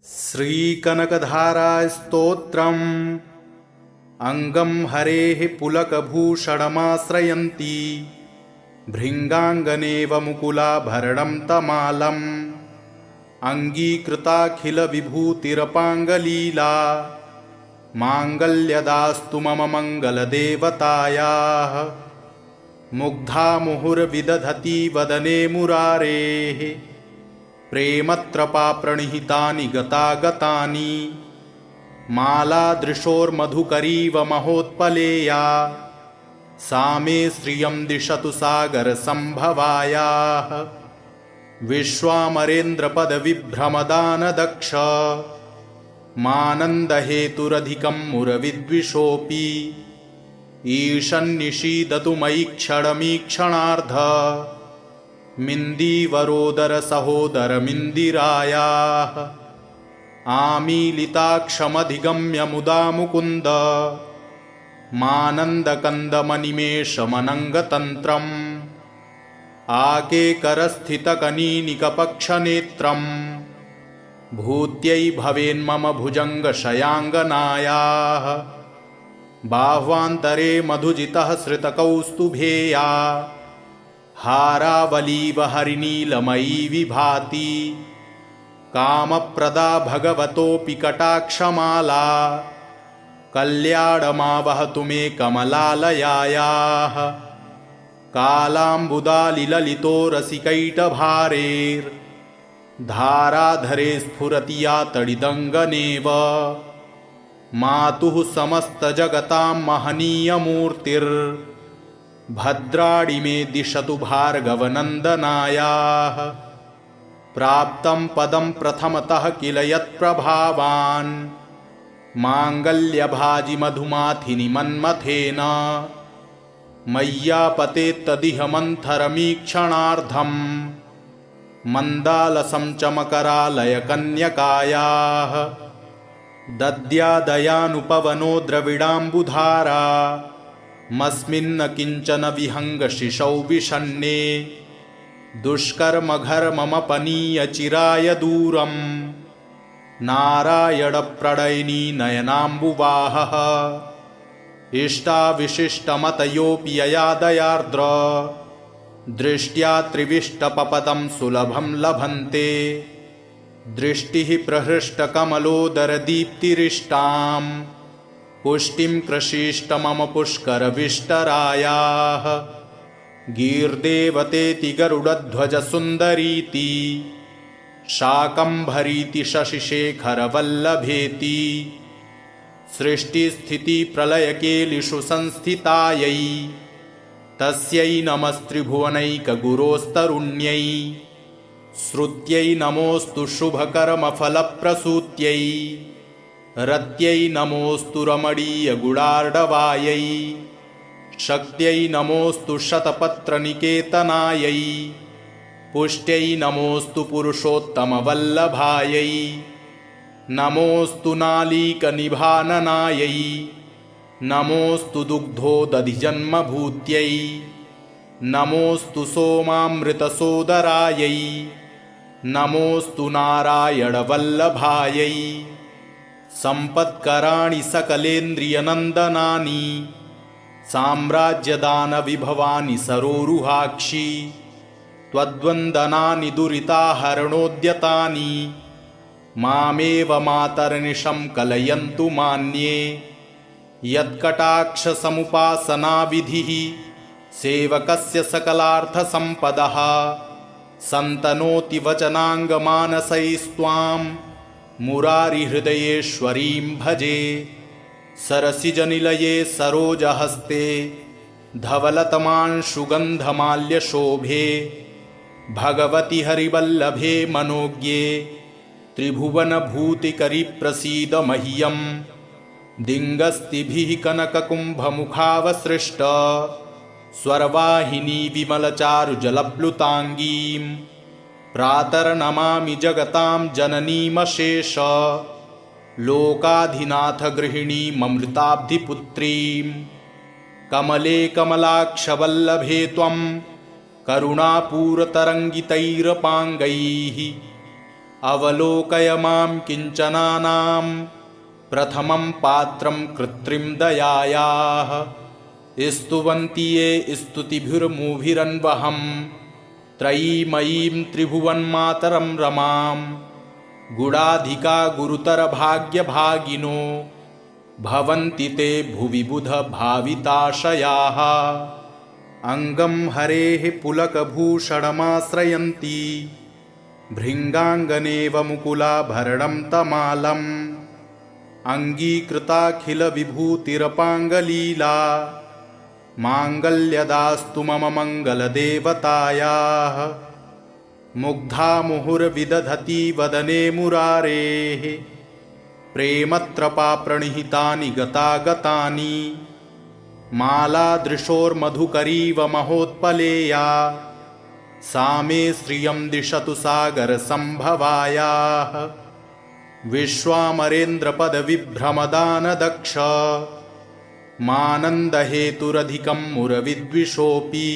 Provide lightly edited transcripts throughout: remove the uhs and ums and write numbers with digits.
श्रीकनकधारास्तोत्रम् अंगं हरेः पुलकभूषणमाश्रयन्ती भृङ्गाङ्गनेव मुकुलाभरणं तमालम् अङ्गीकृताखिलविभूतिरपाङ्गलीला माङ्गल्यदास्तु मम मङ्गलदेवतायाः। मुग्धा मुहुर्विदधती वदने मुरारेः प्रेमत्रपा प्रणिहितानि गतागतानि मालादृशोर्मधुकरीव महोत्पलेया सा मे श्रियं दिशतु सागरसम्भवायाः। विश्वामरेन्द्रपदविभ्रमदानदक्ष मानन्दहेतुरधिकं मुरविद्विषोऽपि ईशन्निषीदतु मयि क्षणमीक्षणार्ध मिन्दीवरोदरसहोदरमिन्दिरायाः। आमीलिताक्षमधिगम्य मुदा मुकुन्द मानन्दकन्दमनिमेषमनङ्गतन्त्रम् आकेकरस्थितकनीनिकपक्षनेत्रम् भूत्यै भवेन्मम भुजङ्गशयाङ्गनायाः। बाह्वान्तरे मधुजितः श्रितकौस्तुभेया हारावलीव हरिनीलमयी विभाति कामप्रदा भगवतोऽपि कटाक्षमाला कल्याणमावहतु मे कमलालयायाः। कालाम्बुदालिललितो रसिकैटभारेर्धाराधरे स्फुरति या तडिदङ्गनेव मातुः समस्तजगतां महनीयमूर्तिर्भद्राणि मे दिशतु भार्गवनन्दनायाः। प्राप्तं पदं प्रथमतः किल यत्प्रभावान् माङ्गल्यभाजिमधुमाथिनि मन्मथेन मय्यापतेत्तदिह मन्थरमीक्षणार्धम् मन्दालसं चमकरालयकन्यकायाः। दद्यादयानुपवनो द्रविडाम्बुधारा मस्मिन्न किञ्चन विहङ्गशिशौ विषण्णे दुष्कर्मघर्ममपनीयचिराय दूरम् नारायणप्रणयिनी नयनाम्बुवाहः। इष्टाविशिष्टमतयोऽपि यया दयार्द्र दृष्ट्या त्रिविष्टपपदं सुलभं लभन्ते दृष्टिः प्रहृष्टकमलोदरदीप्तिरिष्टां पुष्टिं कृषीष्ट मम पुष्करविष्टरायाः। गीर्देवतेति गरुडध्वजसुन्दरीति शाकम्भरीति शशिशेखरवल्लभेति सृष्टिस्थितिप्रलयकेलिषु संस्थितायै तस्यै नमस्त्रिभुवनैकगुरोस्तरुण्यै। श्रुत्यै नमोऽस्तु शुभकर्मफलप्रसूत्यै रत्यै नमोऽस्तु रमणीयगुडार्णवायै। शक्त्यै नमोऽस्तु शतपत्रनिकेतनायै पुष्ट्यै नमोऽस्तु पुरुषोत्तमवल्लभायै। नमोऽस्तु नालीकनिभाननायै नमोऽस्तु दुग्धोदधिजन्मभूत्यै नमोऽस्तु सोमामृतसोदरायै नमोऽस्तु नारायणवल्लभायै। सम्पत्कराणि सकलेन्द्रियनन्दनानि साम्राज्यदानविभवानि सरोरुहाक्षि त्वद्वन्दनानि दुरिताहरणोद्यतानि मामेव मातर्निशं कलयन्तु मान्ये। यत्कटाक्षसमुपासनाविधिः सेवकस्य सकलार्थसम्पदः सन्तनोति वचनाङ्गमानसैस्त्वां मुरारिहृदयेश्वरीं भजे। सरसिजनिलये सरोजहस्ते धवलतमांशुगन्धमाल्यशोभे भगवति हरिवल्लभे मनोज्ञे त्रिभुवनभूतिकरि प्रसीद मह्यम्। दिङ्गस्तिभिः कनककुम्भमुखावसृष्ट स्वर्वाहिनी विमलचारुजलप्लुताङ्गीं प्रातर्नमामि जगतां जननीमशेष लोकाधिनाथ गृहिणीममृताब्धिपुत्रीं। कमले कमलाक्षवल्लभे त्वं करुणापूरतरङ्गितैरपाङ्गैः अवलोकय मां किञ्चनानां प्रथमं पात्रं कृत्रिं दयायाः स्तुवन्ति ये स्तुतिभिर्मुभिरन्वहं त्रयीमयीं त्रिभुवन्मातरं रमां गुणाधिका गुरुतरभाग्यभागिनो भवन्ति ते भुवि बुधभाविताशयाः अङ्गं हरेः पुलकभूषणमाश्रयन्ति भृङ्गाङ्गनेव मुकुलाभरणं तमालम् अङ्गीकृताखिलविभूतिरपाङ्गलीला माङ्गल्यदास्तु मम मङ्गलदेवतायाः मुग्धा मुहुर्विदधति वदने मुरारेः प्रेमत्रपाप्रणिहितानि गतागतानि मालादृशोर्मधुकरीव महोत्पलेया सा मे श्रियं दिशतु सागरसम्भवायाः विश्वामरेन्द्रपदविभ्रमदानदक्ष मानन्दहेतुरधिकं मुरविद्विषोऽपि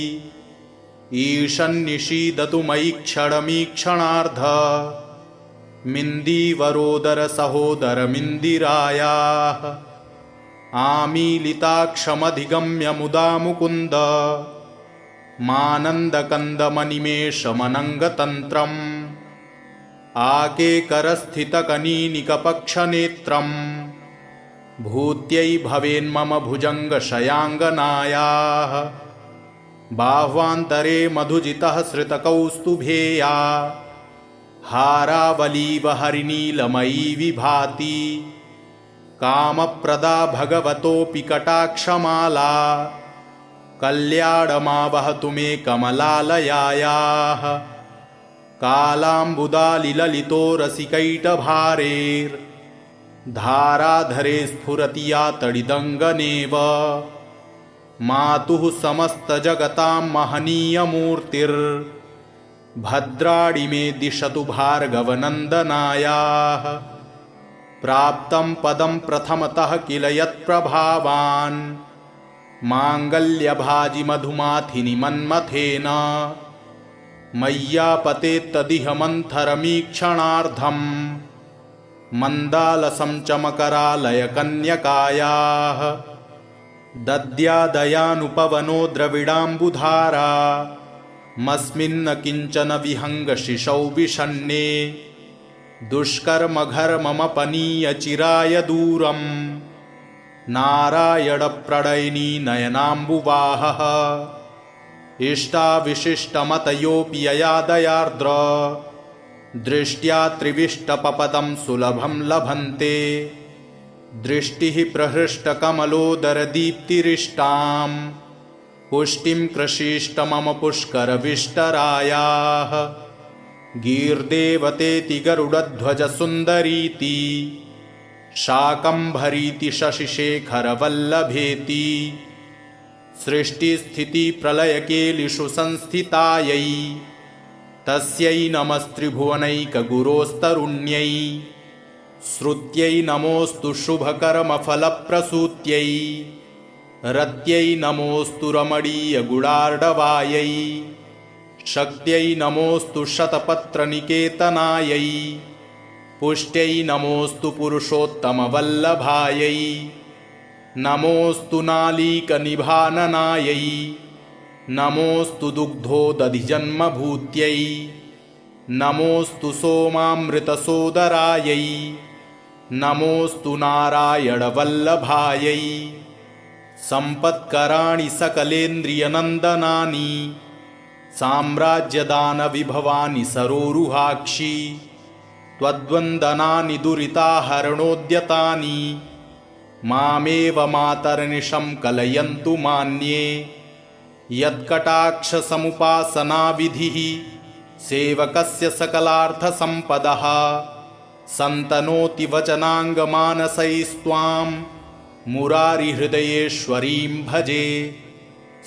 ईशन्निषीदतु मयि क्षणमीक्षणार्ध मिन्दीवरोदरसहोदरमिन्दिरायाः आमीलिताक्षमधिगम्य मुदा मुकुन्द मानन्दकन्दमनिमेषमनङ्गतन्त्रम् आकेकरस्थितकनीनिकपक्षनेत्रम् भूत्यै भवेन्मम भुजङ्गशयाङ्गनायाः बाह्वान्तरे मधुजितः श्रितकौस्तुभेया हारावलीव हरिनीलमयी विभाति कामप्रदा भगवतोऽपि कटाक्षमाला कल्याणमावहतु मे कमलालयायाः कालाम्बुदालिललितो रसिकैटभारेर्धाराधरे स्फुरति या तडिदङ्गनेव मातुः समस्तजगतां महनीयमूर्तिर्भद्राणि मे दिशतु भार्गवनन्दनायाः प्राप्तं पदं प्रथमतः किल यत्प्रभावान् माङ्गल्यभाजि मधुमाथिनि मन्मथेन मय्यापतेत्तदिह मन्थरमीक्षणार्धम् मन्दालसं च मकरालयकन्यकायाः दद्यादयानुपवनो द्रविडाम्बुधारा मस्मिन्न किञ्चन विहङ्गशिशौ विषण्णे दुष्कर्मघर्ममपनीयचिराय दूरम् नारायणप्रणयिनी नयनाम्बुवाहः इष्टाविशिष्टमतयोऽपि ययादयार्द्र दृष्ट्या त्रिविष्टपपदं सुलभं लभन्ते दृष्टिः प्रहृष्टकमलोदरदीप्तिरिष्टां पुष्टिं कृषीष्ट मम पुष्करविष्टरायाः गीर्देवतेति गरुडध्वजसुन्दरीति शाकम्भरीति शशिशेखरवल्लभेति सृष्टिस्थितिप्रलयकेलिषु संस्थितायै तस्यै नमस्त्रिभुवनैकगुरोस्तरुण्यै श्रुत्यै नमोऽस्तु शुभकर्मफलप्रसूत्यै रत्यै नमोऽस्तु रमणीयगुणार्णवायै शक्त्यै नमोऽस्तु शतपत्रनिकेतनायै पुष्ट्यै नमोऽस्तु पुरुषोत्तमवल्लभायै नमोऽस्तु नालीकनिभाननायै नमोऽस्तु दुग्धोदधिजन्मभूत्यै नमोऽस्तु सोमामृतसोदरायै नमोऽस्तु नारायणवल्लभायै सम्पत्कराणि सकलेन्द्रियनन्दनानि साम्राज्यदानविभवानि सरोरुहाक्षि त्वद्वन्दनानि दुरिताहरणोद्यतानि मामेव मातर्निशं कलयन्तु मान्ये यत्कटाक्षसमुपासनाविधिः सेवकस्य सकलार्थसम्पदः सन्तनोति वचनाङ्गमानसैस्त्वां मुरारिहृदयेश्वरीं भजे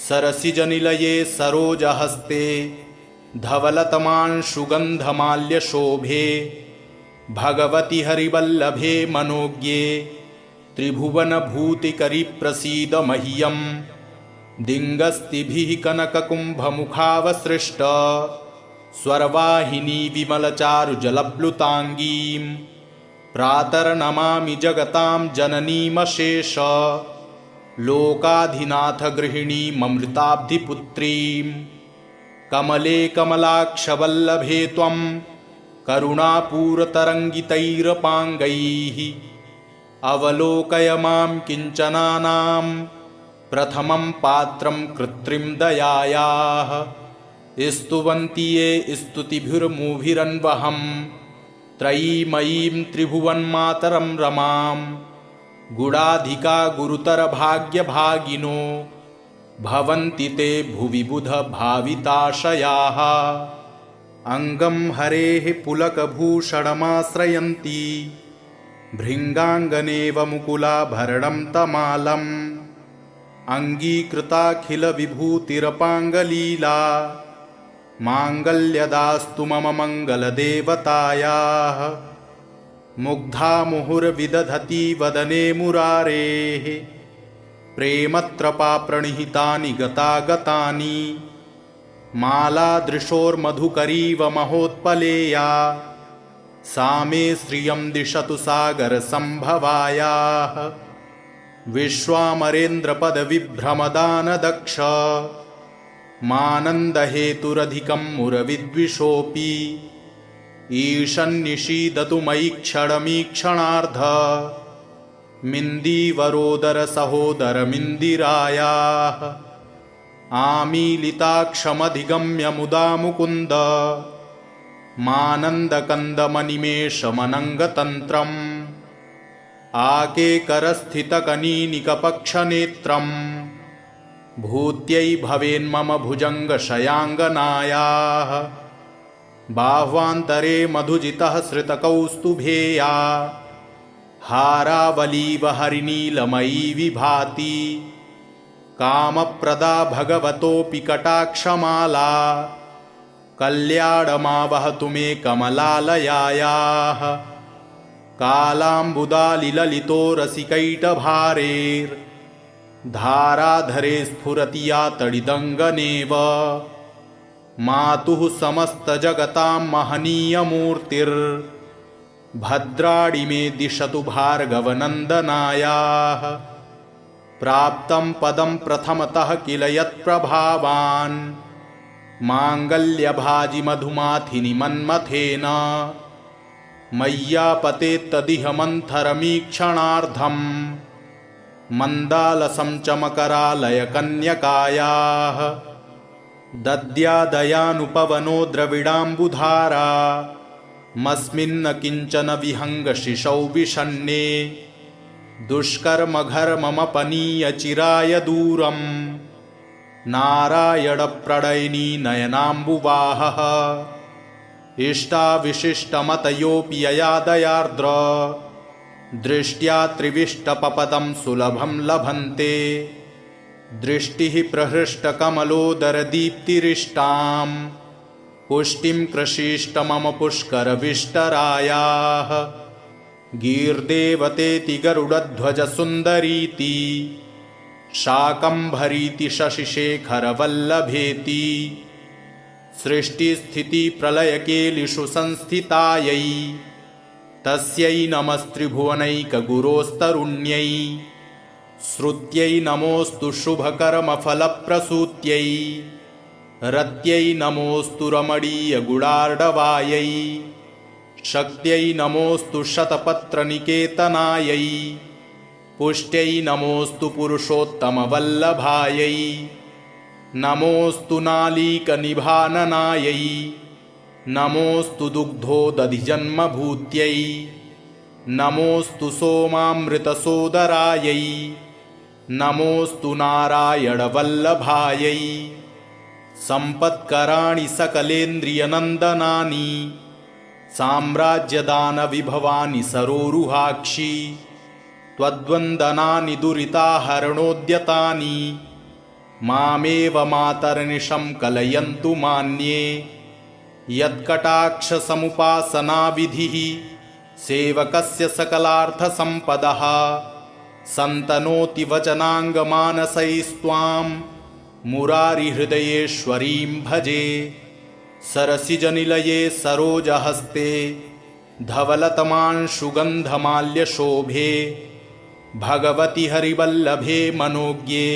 सरसिजनिलये सरोजहस्ते धवलतमांशुगन्धमाल्यशोभे भगवति हरिवल्लभे मनोज्ञे त्रिभुवनभूतिकरि प्रसीद मह्यम् दिङ्गस्तिभिः कनककुम्भमुखावसृष्ट स्वर्वाहिनी विमलचारुजलप्लुताङ्गीं प्रातर्नमामि जगतां जननीमशेष लोकाधिनाथ गृहिणीममृताब्धिपुत्रीं कमले कमलाक्षवल्लभे त्वं करुणापूरतरङ्गितैरपाङ्गैः अवलोकय मां किञ्चनानां प्रथमं पात्रं कृत्रिं दयायाः स्तुवन्ति ये स्तुतिभिर्मुभिरन्वहं त्रयीमयीं त्रिभुवन्मातरं रमां गुणाधिका गुरुतरभाग्यभागिनो भवन्ति ते भुवि बुधभाविताशयाः अङ्गं हरेः पुलकभूषणमाश्रयन्ति भृङ्गाङ्गनेव मुकुलाभरणं तमालम् अङ्गीकृताखिलविभूतिरपाङ्गलीला माङ्गल्यदास्तु मम मङ्गलदेवतायाः मुग्धा मुहुर्विदधति वदने मुरारेः प्रेमत्रपाप्रणिहितानि गतागतानि मालादृशोर्मधुकरीव महोत्पलेया सा मे श्रियं दिशतु सागरसम्भवायाः विश्वामरेन्द्रपदविभ्रमदानदक्ष मानन्दहेतुरधिकं मुरविद्विषोऽपि ईशन्निषीदतु मयि क्षणमीक्षणार्ध मिन्दीवरोदरसहोदरमिन्दिरायाः आमीलिताक्षमधिगम्य मुदा मुकुन्द मानन्दकन्दमनिमेषमनङ्गतन्त्रम् आकेकरस्थितकनीनिकपक्षनेत्रम् भूत्यै भवेन्मम भुजङ्गशयाङ्गनायाः बाह्वान्तरे मधुजितः श्रितकौस्तुभेया हारावलीव हरिनीलमयी विभाति कामप्रदा भगवतोऽपि कटाक्षमाला कल्याणमावहतु मे कमलालयायाः कालाम्बुदालिललितो रसिकैटभारेर्धाराधरे स्फुरति या तडिदङ्गनेव मातुः समस्तजगतां महनीयमूर्तिर्भद्राणि मे दिशतु भार्गवनन्दनायाः प्राप्तं पदं प्रथमतः किल यत्प्रभावान् माङ्गल्यभाजिमधुमाथिनि मन्मथेन मय्यापतेत्तदिह मन्थरमीक्षणार्धम् मन्दालसं चमकरालयकन्यकायाः दद्यादयानुपवनो द्रविडाम्बुधारा मस्मिन्न किञ्चन विहङ्गशिशौ विषण्णे दुष्कर्मघर्ममपनीय दूरम् नारायणप्रणयिनी नयनाम्बुवाहः इष्टाविशिष्टमतयोऽपि यया दयार्द्र दृष्ट्या त्रिविष्टपपदं सुलभं लभन्ते दृष्टिः प्रहृष्टकमलोदरदीप्तिरिष्टां पुष्टिं कृषीष्ट मम पुष्करविष्टरायाः गीर्देवतेति गरुडध्वजसुन्दरीति शाकम्भरीति शशिशेखरवल्लभेति सृष्टिस्थितिप्रलयकेलिषु संस्थितायै तस्यै नमस्त्रिभुवनैकगुरोस्तरुण्यै श्रुत्यै नमोऽस्तु शुभकर्मफलप्रसूत्यै रत्यै नमोऽस्तु रमणीयगुणार्णवायै शक्त्यै नमोऽस्तु शतपत्रनिकेतनायै पुष्ट्यै नमोऽस्तु पुरुषोत्तमवल्लभायै नमोऽस्तु नालीकनिभाननायै नमोऽस्तु दुग्धोदधिजन्मभूत्यै नमोऽस्तु सोमामृतसोदरायै नमोऽस्तु नारायणवल्लभायै सम्पत्कराणि सकलेन्द्रियनन्दनानि साम्राज्यदानविभवानि सरोरुहाक्षि त्वद्वन्दनानि दुरिताहरणोद्यतानि मामेव मातर्निशं कलयन्तु मान्ये यत्कटाक्षसमुपासनाविधिः सेवकस्य सकलार्थसम्पदः सन्तनोति वचनाङ्गमानसैस्त्वां मुरारिहृदयेश्वरीं भजे सरसिजनिलये सरोजहस्ते धवलतमांशुगन्धमाल्यशोभे भगवति हरिवल्लभे मनोज्ञे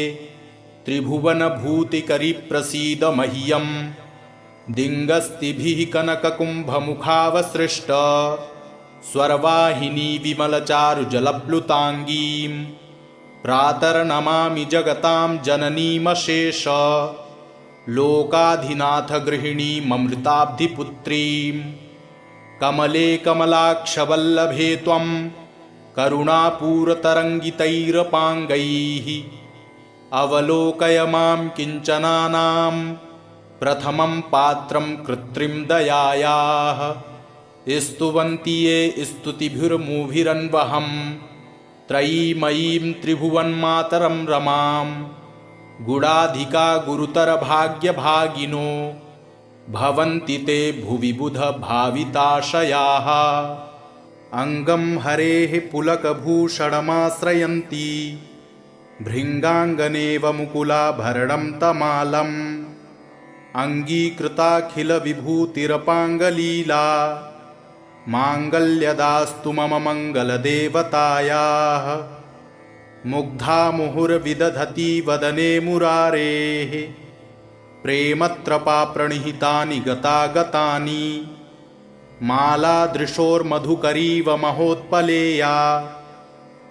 त्रिभुवनभूतिकरि प्रसीद मह्यम् दिङ्गस्तिभिः कनककुम्भमुखावसृष्ट स्वर्वाहिनी विमलचारुजलप्लुताङ्गीं प्रातर्नमामि जगतां जननीमशेष लोकाधिनाथ गृहिणीममृताब्धिपुत्रीं कमले कमलाक्षवल्लभे त्वं करुणापूरतरङ्गितैरपाङ्गैः अवलोकय मां किञ्चनानां प्रथमं पात्रं कृत्रिं दयायाः स्तुवन्ति ये स्तुतिभिर्मुभिरन्वहं त्रयीमयीं त्रिभुवन्मातरं रमां गुणाधिका गुरुतरभाग्यभागिनो भवन्ति ते भुवि बुधभाविताशयाः अङ्गं हरेः पुलकभूषणमाश्रयन्ति भृङ्गाङ्गनेव मुकुलाभरणं तमालम् अङ्गीकृताखिलविभूतिरपाङ्गलीला माङ्गल्यदास्तु मम मङ्गलदेवतायाः मुग्धा मुहुर्विदधति वदने मुरारेः प्रेमत्रपाप्रणिहितानि गतागतानि मालादृशोर्मधुकरीव महोत्पलेया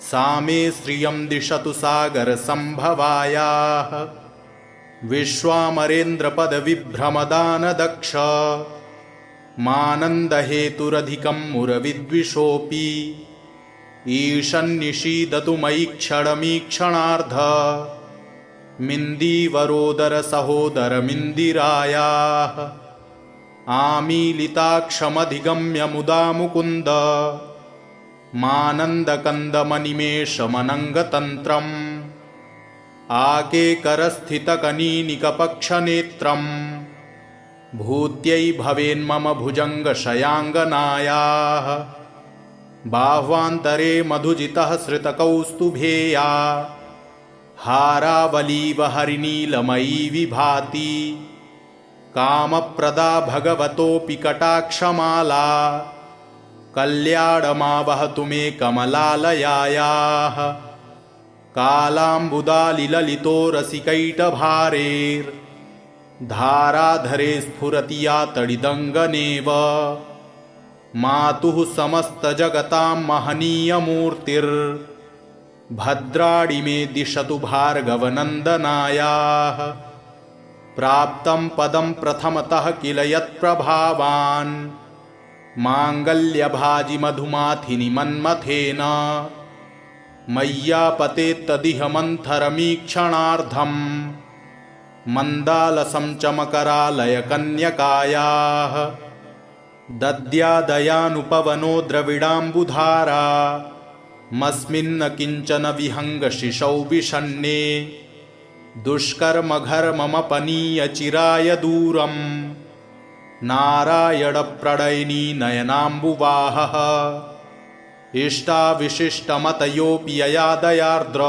सा मे श्रियं दिशतु सागरसम्भवायाः विश्वामरेन्द्रपदविभ्रमदानदक्ष मानन्दहेतुरधिकं मुरविद्विषोऽपि ईशन्निषीदतु मयि क्षणमीक्षणार्ध मिन्दीवरोदरसहोदरमिन्दिरायाः आमीलिताक्षमधिगम्य मुदा मुकुन्द मानन्दकन्दमनिमेषमनङ्गतन्त्रम् आकेकरस्थितकनीनिकपक्षनेत्रम् भूत्यै भवेन्मम भुजङ्गशयाङ्गनायाः बाह्वान्तरे मधुजितः श्रितकौस्तुभेया हारावलीव हरिनीलमयी विभाति कामप्रदा भगवतोऽपि कटाक्षमाला कल्याणमावहतु मे कमलालयायाः कालाम्बुदालिललितो रसिकैटभारेर्धाराधरे स्फुरति या तडिदङ्गनेव मातुः समस्तजगतां महनीयमूर्तिर्भद्राणि मे दिशतु भार्गवनन्दनायाः प्राप्तं पदं प्रथमतः किल यत्प्रभावान् माङ्गल्यभाजिमधुमाथिनि मन्मथेन मय्यापतेत्तदिह मन्थरमीक्षणार्धम् मन्दालसं च मकरालयकन्यकायाः दद्यादयानुपवनो द्रविडाम्बुधारा मस्मिन्न किञ्चन विहङ्गशिशौ विषण्णे दुष्कर्मघर्ममपनीयचिराय दूरम् नारायणप्रणयिनी नयनाम्बुवाहः इष्टाविशिष्टमतयोऽपि यया दयार्द्र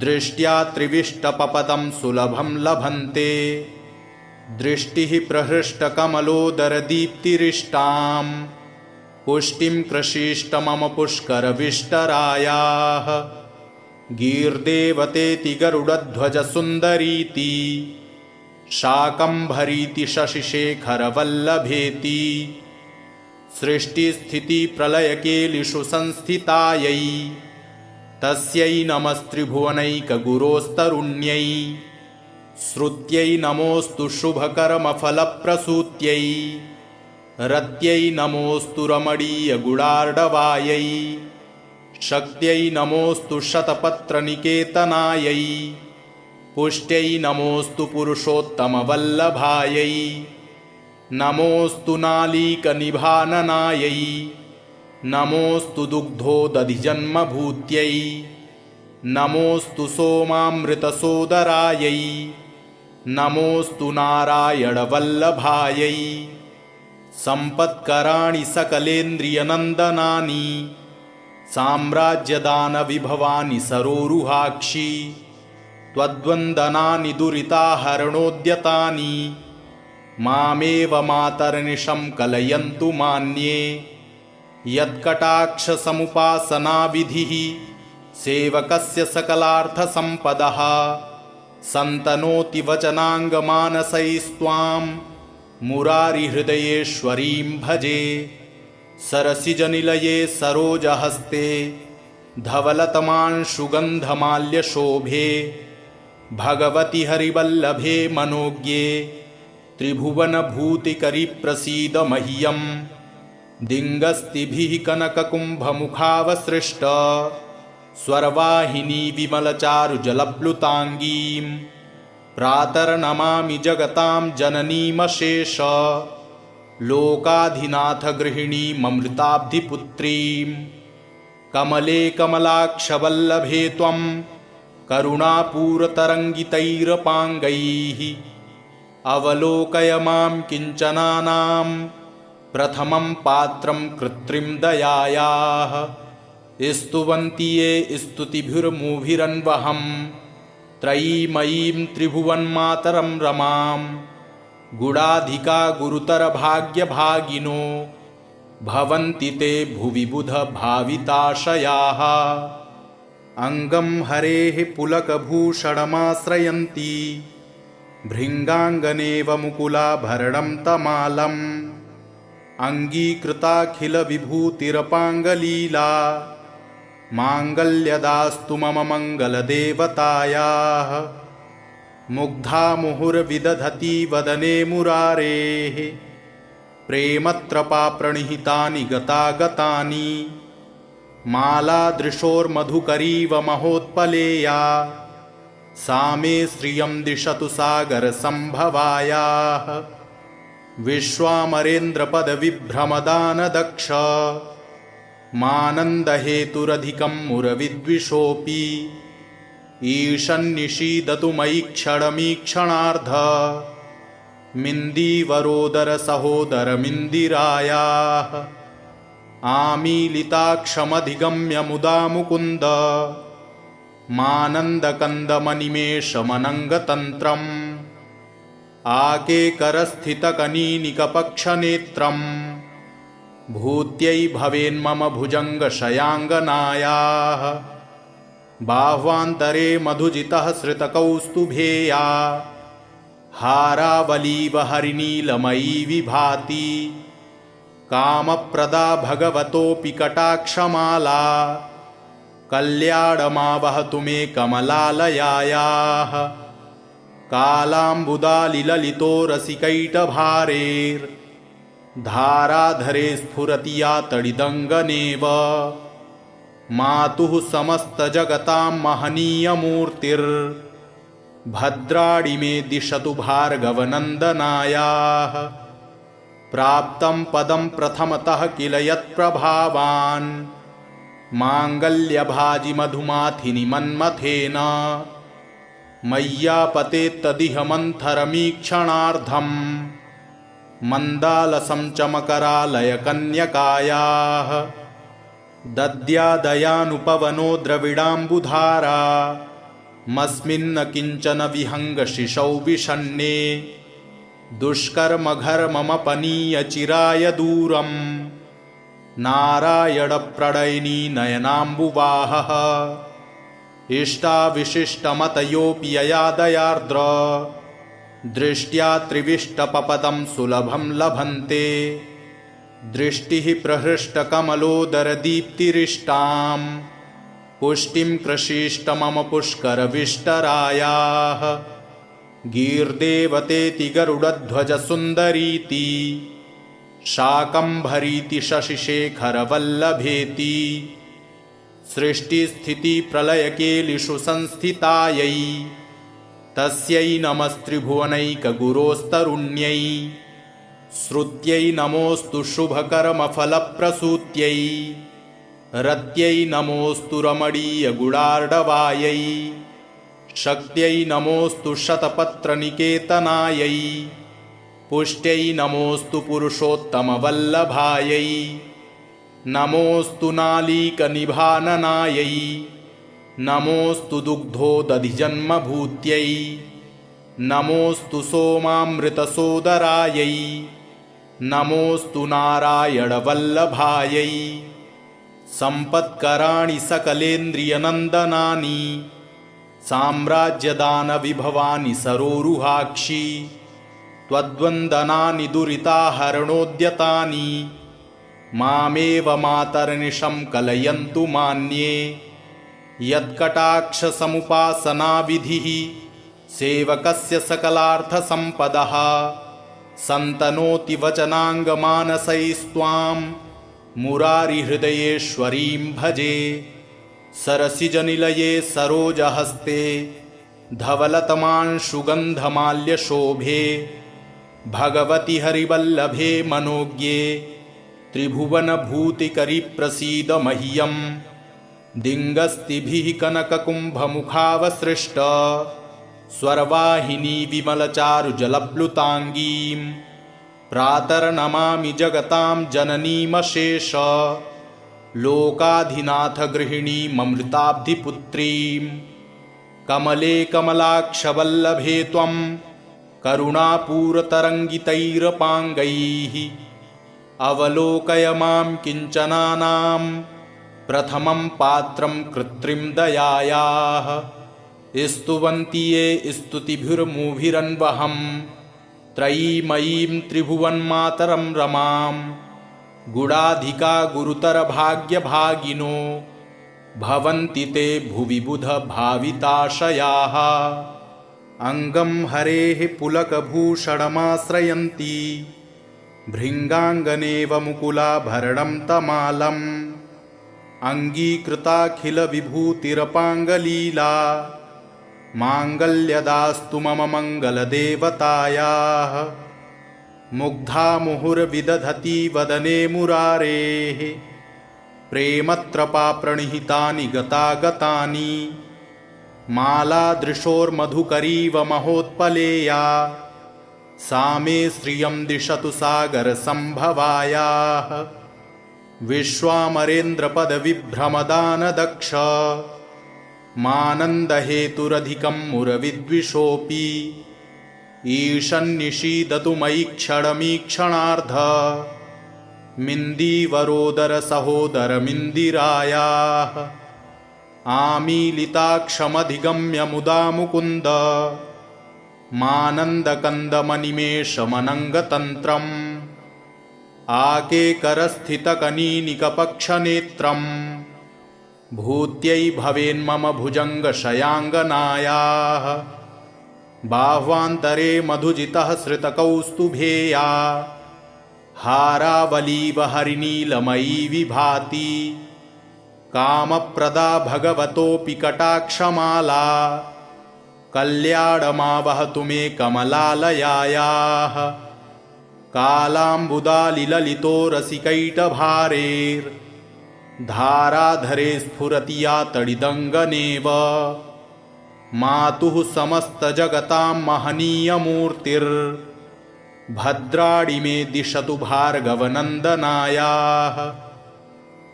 दृष्ट्या त्रिविष्टपपदं सुलभं लभन्ते दृष्टिः प्रहृष्टकमलोदरदीप्तिरिष्टां पुष्टिं कृषीष्ट मम पुष्करविष्टरायाः गीर्देवतेति गरुडध्वजसुन्दरीति शाकम्भरीति शशिशेखरवल्लभेति सृष्टिस्थितिप्रलयकेलिषु संस्थितायै तस्यै नमस्त्रिभुवनैकगुरोस्तरुण्यै श्रुत्यै नमोऽस्तु शुभकर्मफलप्रसूत्यै रत्यै नमोऽस्तु रमणीयगुणार्णवायै शक्त्यै नमोऽस्तु शतपत्रनिकेतनायै पुष्ट्यै नमोऽस्तु पुरुषोत्तमवल्लभायै नमोऽस्तु नालीकनिभाननायै नमोऽस्तु दुग्धोदधिजन्मभूत्यै नमोऽस्तु सोमामृतसोदरायै नमोऽस्तु नारायणवल्लभायै सम्पत्कराणि सकलेन्द्रियनन्दनानि साम्राज्यदानविभवानि सरोरुहाक्षि त्वद्वन्दनानि दुरिताहरणोद्यतानि मामेव मातर्निशं कलयन्तु मान्ये यत्कटाक्षसमुपासनाविधिः सेवकस्य सकलार्थसम्पदः सन्तनोति वचनाङ्गमानसैस्त्वां मुरारिहृदयेश्वरीं भजे। सरसिजनिलये सरोजहस्ते धवलतमांशुगन्धमाल्यशोभे भगवति हरिवल्लभे मनोज्ञे त्रिभुवनभूतिकरि प्रसीद मह्यं। दिङ्गस्तिभिः कनककुम्भमुखावसृष्ट स्वर्वाहिनी विमलचारुजलप्लुताङ्गीं प्रातर्नमामि जगतां जननीमशेष लोकाधिनाथगृहिणीममृताब्धिपुत्रीं। कमले कमलाक्षवल्लभे त्वं करुणापूरतरङ्गितैरपाङ्गैः अवलोकय मां किञ्चनानां प्रथमं पात्रं कृत्रिं दयायाः। स्तुवन्ति ये स्तुतिभिर्मुभिरन्वहं त्रयीमयीं त्रिभुवन्मातरं रमां। गुणाधिका गुरुतरभाग्यभागिनो भवन्ति ते भुवि बुधभाविताशयाः। अङ्गं हरेः पुलकभूषणमाश्रयन्ति भृङ्गाङ्गनेव मुकुलाभरणं तमालम्। अङ्गीकृताखिलविभूतिरपाङ्गलीला माङ्गल्यदास्तु मम मङ्गलदेवतायाः। मुग्धा मुहुर्विदधति वदने मुरारेः प्रेमत्रपाप्रणिहितानि गतागतानि। मालादृशोर्मधुकरीव महोत्पलेया सा मे श्रियं दिशतु सागरसम्भवायाः। विश्वामरेन्द्रपदविभ्रमदानदक्ष मानन्दहेतुरधिकं मुरविद्विषोऽपि। ईशन्निषीदतु मयि क्षणमीक्षणार्ध मिन्दीवरोदरसहोदरमिन्दिरायाः। आमीलिताक्षमधिगम्य मुदा मुकुन्द मानन्दकन्दमनिमेषमनङ्गतन्त्रम्। आकेकरस्थितकनीनिकपक्षनेत्रम् भूत्यै भवेन्मम भुजङ्गशयाङ्गनायाः। बाह्वान्तरे मधुजितः श्रितकौस्तुभेया हारावलीव हरिनीलमयी विभाति। कामप्रदा भगवतोऽपि कटाक्षमाला कल्याणमावहतु मे कमलालयायाः। कालाम्बुदालिललितो रसिकैटभारेर्धाराधरे स्फुरति या तडिदङ्गनेव। मातुः समस्तजगतां महनीयमूर्तिर्भद्राणि मे दिशतु भार्गवनन्दनायाः। प्राप्तं पदं प्रथमतः किल यत्प्रभावान् माङ्गल्यभाजिमधुमाथिनि मन्मथेन। मय्यापतेत्तदिह मन्थरमीक्षणार्धं मन्दालसं च मकरालयकन्यकायाः। दद्यादयानुपवनो द्रविडाम्बुधारा मस्मिन्न किञ्चन विहङ्गशिशौ विषण्णे। दुष्कर्मघर्ममपनीयचिराय दूरं नारायणप्रणयिनी नयनाम्बुवाहः। इष्टाविशिष्टमतयोऽपि यया दयार्द्र दृष्ट्या त्रिविष्टपपदं सुलभं लभन्ते। दृष्टिः प्रहृष्टकमलोदरदीप्तिरिष्टां पुष्टिं कृषीष्ट मम पुष्करविष्टरायाः। गीर्देवतेति गरुडध्वजसुन्दरीति शाकम्भरीति शशिशेखरवल्लभेति। सृष्टिस्थितिप्रलयकेलिषु संस्थितायै तस्यै नमस्त्रिभुवनैकगुरोस्तरुण्यै। श्रुत्यै नमोऽस्तु शुभकर्मफलप्रसूत्यै रत्यै नमोऽस्तु रमणीयगुणार्णवायै। शक्त्यै नमोऽस्तु शतपत्रनिकेतनायै पुष्ट्यै नमोऽस्तु पुरुषोत्तमवल्लभायै। नमोऽस्तु नालीकनिभाननायै नमोऽस्तु दुग्धोदधिजन्मभूत्यै। नमोऽस्तु सोमामृतसोदरायै नमोऽस्तु नारायणवल्लभायै सम्पत्कराणि सकलेन्द्रियनन्दनानि साम्राज्यदानविभवानि सरोरुहाक्षि त्वद्वन्दनानि दुरिताहरणोद्यतानि मामेव मातर्निशं कलयन्तु मान्ये यत्कटाक्षसमुपासनाविधिः सेवकस्य सकलार्थसम्पदः सन्तनोति वचनाङ्गमानसैस्त्वां मुरारिहृदयेश्वरीं भजे सरसिजनिलये सरोजहस्ते धवलतमांशुगन्धमाल्यशोभे भगवति हरिवल्लभे मनोज्ञे त्रिभुवनभूतिकरि प्रसीद मह्यम् दिङ्गस्तिभिः कनककुम्भमुखावसृष्ट स्वर्वाहिनी विमलचारुजलप्लुताङ्गीं प्रातर्नमामि जगतां जननीमशेष लोकाधिनाथ गृहिणीममृताब्धिपुत्रीं कमले कमलाक्षवल्लभे त्वं करुणापूरतरङ्गितैरपाङ्गैः अवलोकय मां किञ्चनानां प्रथमं पात्रं कृत्रिं दयायाः स्तुवन्ति ये स्तुतिभिर्मुभिरन्वहं त्रयीमयीं त्रिभुवन्मातरं रमां गुणाधिका गुरुतरभाग्यभागिनो भवन्ति ते भुवि बुधभाविताशयाः अङ्गं हरेः पुलकभूषणमाश्रयन्ति भृङ्गाङ्गनेव मुकुलाभरणं तमालम् अङ्गीकृताखिलविभूतिरपाङ्गलीला माङ्गल्यदास्तु मम मङ्गलदेवतायाः मुग्धा मुहुर्विदधति वदने मुरारेः प्रेमत्रपाप्रणिहितानि गतागतानि मालादृशोर्मधुकरीव महोत्पलेया सा मे श्रियं दिशतु सागरसम्भवायाः विश्वामरेन्द्रपदविभ्रमदानदक्ष मानन्दहेतुरधिकं मुरविद्विषोऽपि ईशन्निषीदतु मयि क्षणमीक्षणार्ध मिन्दीवरोदरसहोदरमिन्दिरायाः आमीलिताक्षमधिगम्य मुदा मुकुन्द मानन्दकन्दमनिमेषमनङ्गतन्त्रम् आकेकरस्थितकनीनिकपक्षनेत्रम् भूत्यै भवेन्मम भुजङ्गशयाङ्गनायाः बाह्वान्तरे मधुजितः श्रितकौस्तुभेया हारावलीव हरिनीलमयी विभाति कामप्रदा भगवतोऽपि कटाक्षमाला कल्याणमावहतु मे कमलालयायाः कालाम्बुदालिललितो रसिकैटभारेर्धाराधरे स्फुरति या तडिदङ्गनेव मातुः समस्तजगतां महनीयमूर्तिर्भद्राणि मे दिशतु भार्गवनन्दनायाः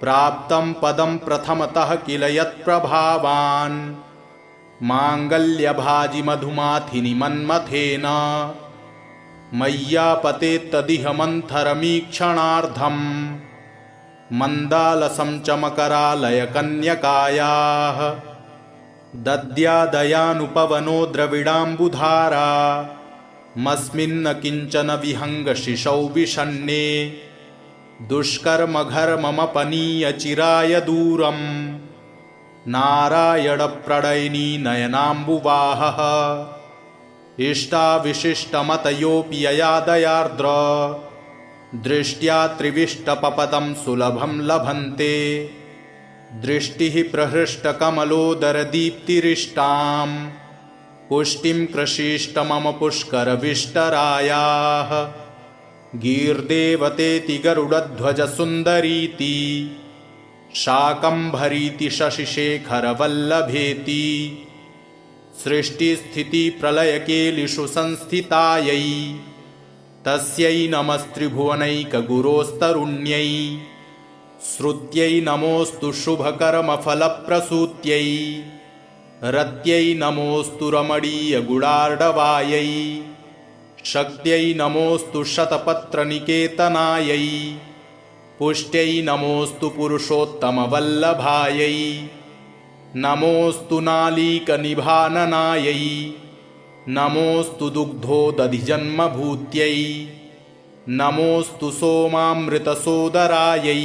प्राप्तं पदं प्रथमतः किल यत्प्रभावान् माङ्गल्यभाजिमधुमाथिनि मन्मथेन मय्यापतेत्तदिह मन्थरमीक्षणार्धम् मन्दालसं च मकरालयकन्यकायाः दद्यादयानुपवनो द्रविडाम्बुधारा मस्मिन्न किञ्चन विहङ्गशिशौ विषण्णे दुष्कर्मघर्ममपनीयचिराय दूरम् नारायणप्रणयिनी नयनाम्बुवाहः इष्टाविशिष्टमतयोऽपि यया दयार्द्र दृष्ट्या त्रिविष्टपपदं सुलभं लभन्ते दृष्टिः प्रहृष्टकमलोदरदीप्तिरिष्टां पुष्टिं कृषीष्ट मम पुष्करविष्टरायाः गीर्देवतेति गरुडध्वजसुन्दरीति शाकम्भरीति शशिशेखरवल्लभेति सृष्टिस्थितिप्रलयकेलिषु संस्थितायै तस्यै नमस्त्रिभुवनैकगुरोस्तरुण्यै श्रुत्यै नमोऽस्तु शुभकर्मफलप्रसूत्यै रत्यै नमोऽस्तु रमणीयगुणार्णवायै शक्त्यै नमोऽस्तु शतपत्रनिकेतनायै पुष्ट्यै नमोऽस्तु पुरुषोत्तमवल्लभायै नमोऽस्तु नालीकनिभाननायै नमोऽस्तु दुग्धोदधिजन्मभूत्यै नमोऽस्तु सोमामृतसोदरायै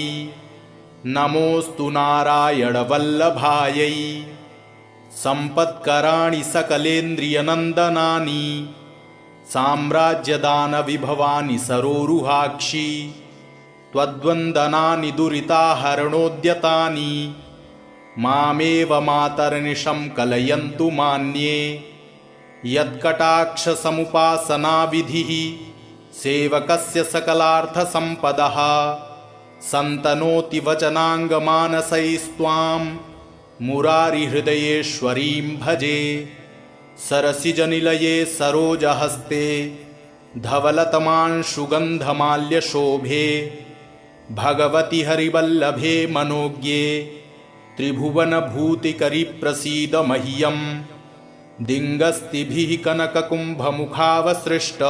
नमोऽस्तु नारायणवल्लभायै सम्पत्कराणि सकलेन्द्रियनन्दनानि साम्राज्यदानविभवानि सरोरुहाक्षि त्वद्वन्दनानि दुरिताहरणोद्यतानि मामेव मातर्निशं कलयन्तु मान्ये यत्कटाक्षसमुपासनाविधिः सेवकस्य सकलार्थसम्पदः सन्तनोति वचनाङ्गमानसैस्त्वां मुरारिहृदयेश्वरीं भजे सरसिजनिलये सरोजहस्ते धवलतमांशुगन्धमाल्यशोभे भगवति हरिवल्लभे मनोज्ञे त्रिभुवनभूतिकरि प्रसीद मह्यं दिङ्गस्तिभिः कनककुम्भमुखावसृष्ट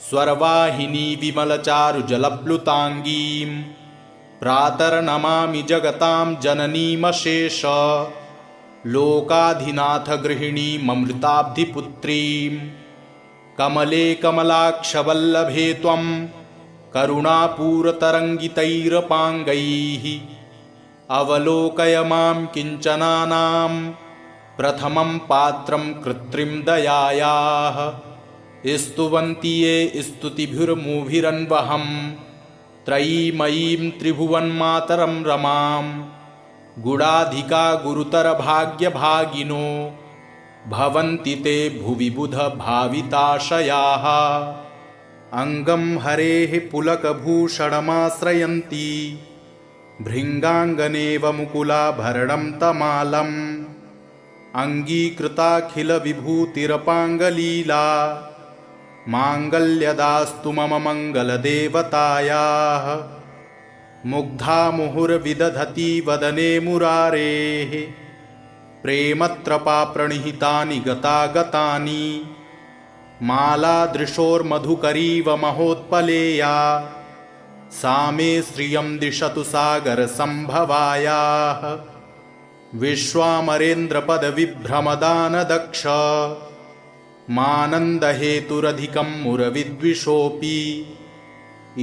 स्वर्वाहिनी विमलचारुजलप्लुताङ्गीं प्रातर्नमामि जगतां जननीमशेष लोकाधिनाथगृहिणीममृताब्धिपुत्रीं कमले कमलाक्षवल्लभे त्वं करुणापूरतरङ्गितैरपाङ्गैः अवलोकय मां किञ्चनानां प्रथमं पात्रं कृत्रिं दयायाः स्तुवन्ति ये स्तुतिभिर्मुभिरन्वहं त्रयीमयीं त्रिभुवन्मातरं रमां गुणाधिका गुरुतरभाग्यभागिनो भवन्ति ते भुवि बुधभाविताशयाः अङ्गं हरेः पुलकभूषणमाश्रयन्ति भृङ्गाङ्गनेव मुकुलाभरणं तमालम् अङ्गीकृताखिलविभूतिरपाङ्गलीला माङ्गल्यदास्तु मम मङ्गलदेवतायाः मुग्धा मुहुर्विदधति वदने मुरारेः प्रेमत्रपाप्रणिहितानि गतागतानि मालादृशोर्मधुकरीव महोत्पलेया सा मे श्रियं दिशतु सागरसम्भवायाः विश्वामरेन्द्रपदविभ्रमदानदक्ष मानन्दहेतुरधिकं मुरविद्विषोऽपि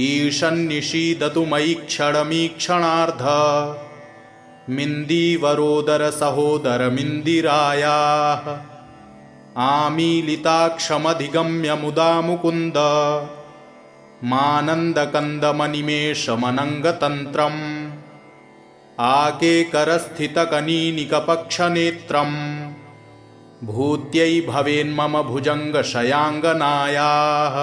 ईशन्निषीदतु मयि क्षणमीक्षणार्ध मिन्दीवरोदरसहोदरमिन्दिरायाः आमीलिताक्षमधिगम्य मुदा मुकुन्द मानन्दकन्दमनिमेषमनङ्गतन्त्रम् आकेकरस्थितकनीनिकपक्षनेत्रम् भूत्यै भवेन्मम भुजङ्गशयाङ्गनायाः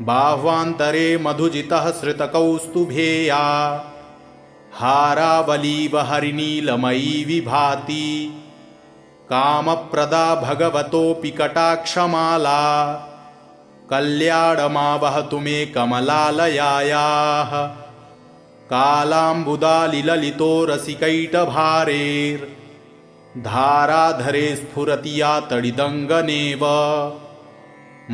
बाह्वान्तरे मधुजितः श्रितकौस्तुभेया हारावलीव हरिनीलमयी विभाति कामप्रदा भगवतोऽपि कटाक्षमाला कल्याणमावहतु मे कमलालयायाः कालाम्बुदालिललितो रसिकैटभारेर्धाराधरे स्फुरति या तडिदङ्गनेव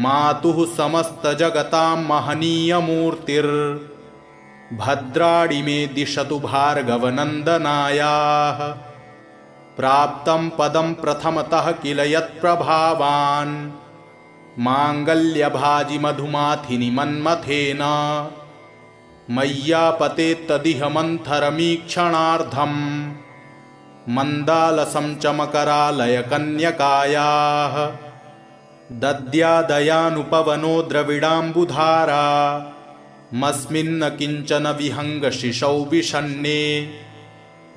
मातुः समस्तजगतां महनीयमूर्तिर्भद्राणि मे दिशतु भार्गवनन्दनायाः प्राप्तं पदं प्रथमतः किल यत्प्रभावान् माङ्गल्यभाजिमधुमाथिनि मन्मथेन मय्यापतेत्तदिह मन्थरमीक्षणार्धम् मन्दालसं च मकरालयकन्यकायाः दद्यादयानुपवनो द्रविडाम्बुधारा मस्मिन्न किञ्चन विहङ्गशिशौ विषण्णे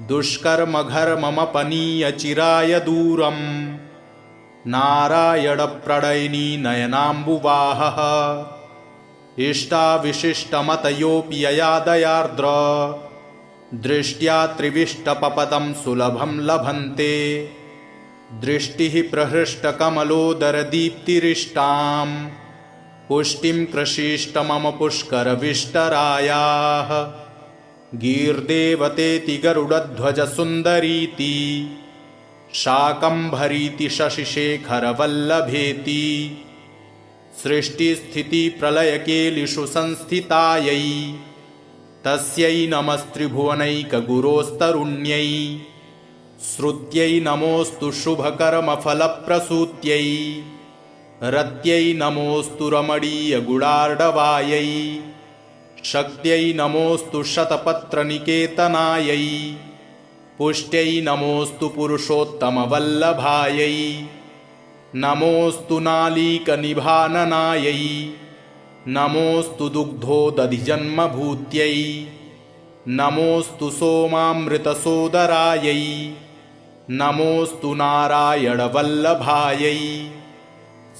दुष्कर्मघर्ममपनीयचिराय दूरम् नारायणप्रणयिनी नयनाम्बुवाहः इष्टाविशिष्टमतयोऽपि ययादयार्द्र दृष्ट्या त्रिविष्टपपदं सुलभं लभन्ते दृष्टिः प्रहृष्टकमलोदरदीप्तिरिष्टां पुष्टिं कृषीष्ट मम पुष्करविष्टरायाः गीर्देवतेति गरुडध्वजसुन्दरीति शाकम्भरीति शशिशेखरवल्लभेति सृष्टिस्थितिप्रलयकेलिषु संस्थितायै तस्यै नमस्त्रिभुवनैकगुरोस्तरुण्यै श्रुत्यै नमोऽस्तु शुभकर्मफलप्रसूत्यै रत्यै नमोऽस्तु रमणीयगुडार्णवायै शक्त्यै नमोऽस्तु शतपत्रनिकेतनायै पुष्ट्यै नमोऽस्तु पुरुषोत्तमवल्लभायै नमोऽस्तु नालीकनिभाननायै नमोऽस्तु दुग्धोदधिजन्मभूत्यै नमोऽस्तु सोमामृतसोदरायै नमोऽस्तु नारायणवल्लभायै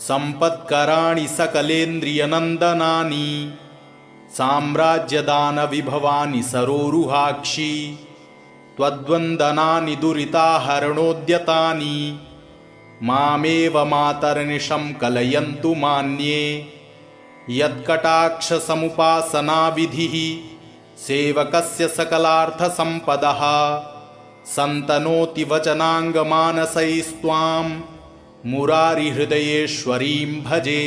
सम्पत्कराणि सकलेन्द्रियनन्दनानि साम्राज्यदानविभवानि सरोरुहाक्षि त्वद्वन्दनानि दुरिताहरणोद्यतानि मामेव मातर्निशं कलयन्तु मान्ये यत्कटाक्षसमुपासनाविधिः सेवकस्य सकलार्थसम्पदः सन्तनोति वचनाङ्गमानसैस्त्वां मुरारिहृदयेश्वरीं भजे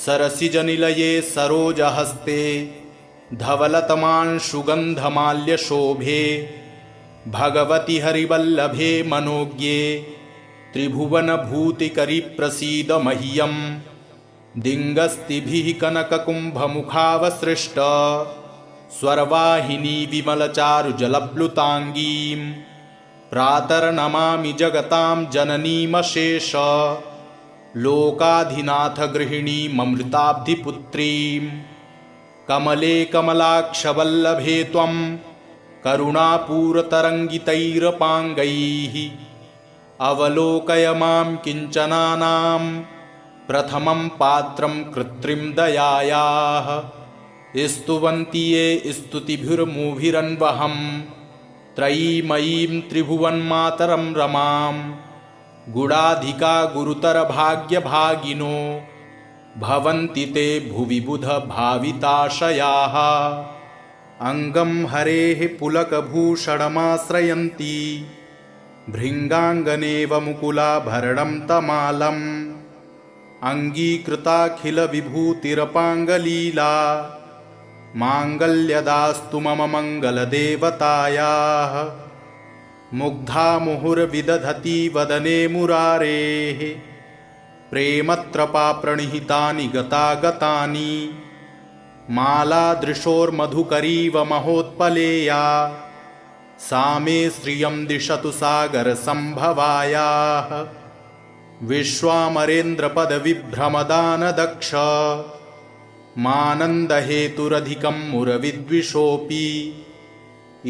सरसिजनिलये सरोजहस्ते धवलतमांशुगन्धमाल्यशोभे भगवति हरिवल्लभे मनोज्ञे त्रिभुवनभूतिकरि प्रसीद मह्यं दिङ्गस्तिभिः कनककुम्भमुखावसृष्ट स्वर्वाहिनी विमलचारुजलप्लुताङ्गीं प्रातर्नमामि जगतां जननीमशेष लोकाधिनाथगृहिणीममृताब्धिपुत्रीं कमले कमलाक्षवल्लभे त्वं करुणापूरतरङ्गितैरपाङ्गैः अवलोकय मां किञ्चनानां प्रथमं पात्रं कृत्रिं दयायाः स्तुवन्ति ये स्तुतिभिर्मुभिरन्वहं त्रयीमयीं त्रिभुवन्मातरं रमां गुणाधिका गुरुतरभाग्यभागिनो भवन्ति ते भुवि बुधभाविताशयाः अङ्गं हरेः पुलकभूषणमाश्रयन्ति भृङ्गाङ्गनेव मुकुलाभरणं तमालम् अङ्गीकृताखिलविभूतिरपाङ्गलीला माङ्गल्यदास्तु मम मङ्गलदेवतायाः मुग्धा मुहुर्विदधति वदने मुरारेः प्रेमत्रपाप्रणिहितानि गतागतानि मालादृशोर्मधुकरीव महोत्पलेया सा मे श्रियं दिशतु सागरसम्भवायाः विश्वामरेन्द्रपदविभ्रमदानदक्ष मानन्दहेतुरधिकं मुरविद्विषोऽपि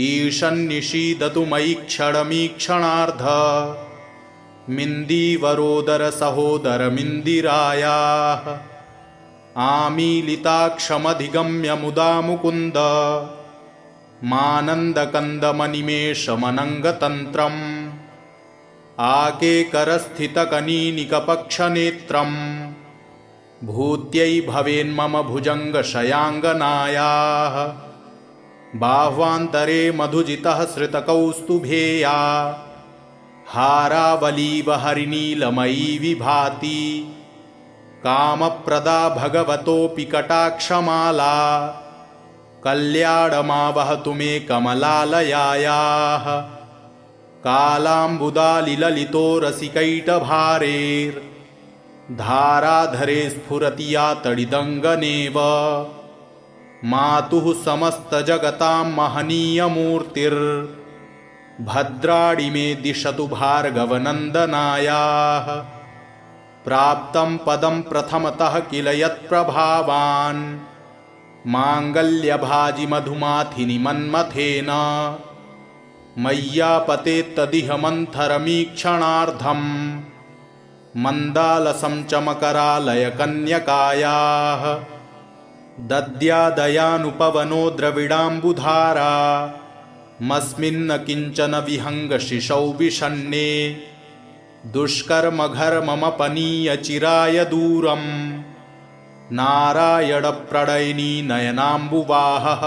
ईशन्निषीदतु मयि क्षणमीक्षणार्ध मिन्दीवरोदरसहोदरमिन्दिरायाः आमीलिताक्षमधिगम्य मुदा मुकुन्द मानन्दकन्दमनिमेषमनङ्गतन्त्रम् आकेकरस्थितकनीनिकपक्षनेत्रम् भूत्यै भवेन्मम भुजङ्गशयाङ्गनायाः बाह्वान्तरे मधुजितः श्रितकौस्तुभेया हारावलीव हरिनीलमयी विभाति कामप्रदा भगवतोऽपि कटाक्षमाला कल्याणमावहतु मे कमलालयायाः कालाम्बुदालिललितो रसिकैटभारेर्धाराधरे स्फुरति या तडिदङ्गनेव मातुः समस्तजगतां महनीयमूर्तिर्भद्राणि मे दिशतु भार्गवनन्दनायाः प्राप्तं पदं प्रथमतः किल यत्प्रभावान् माङ्गल्यभाजिमधुमाथिनि मन्मथेन मय्यापतेत्तदिह मन्थरमीक्षणार्धं मन्दालसं च मकरालयकन्यकायाः दद्यादयानुपवनो द्रविडाम्बुधारा मस्मिन्न किञ्चन विहङ्गशिशौ विषण्णे दुष्कर्मघर्ममपनीयचिराय दूरं नारायणप्रणयिनी नयनाम्बुवाहः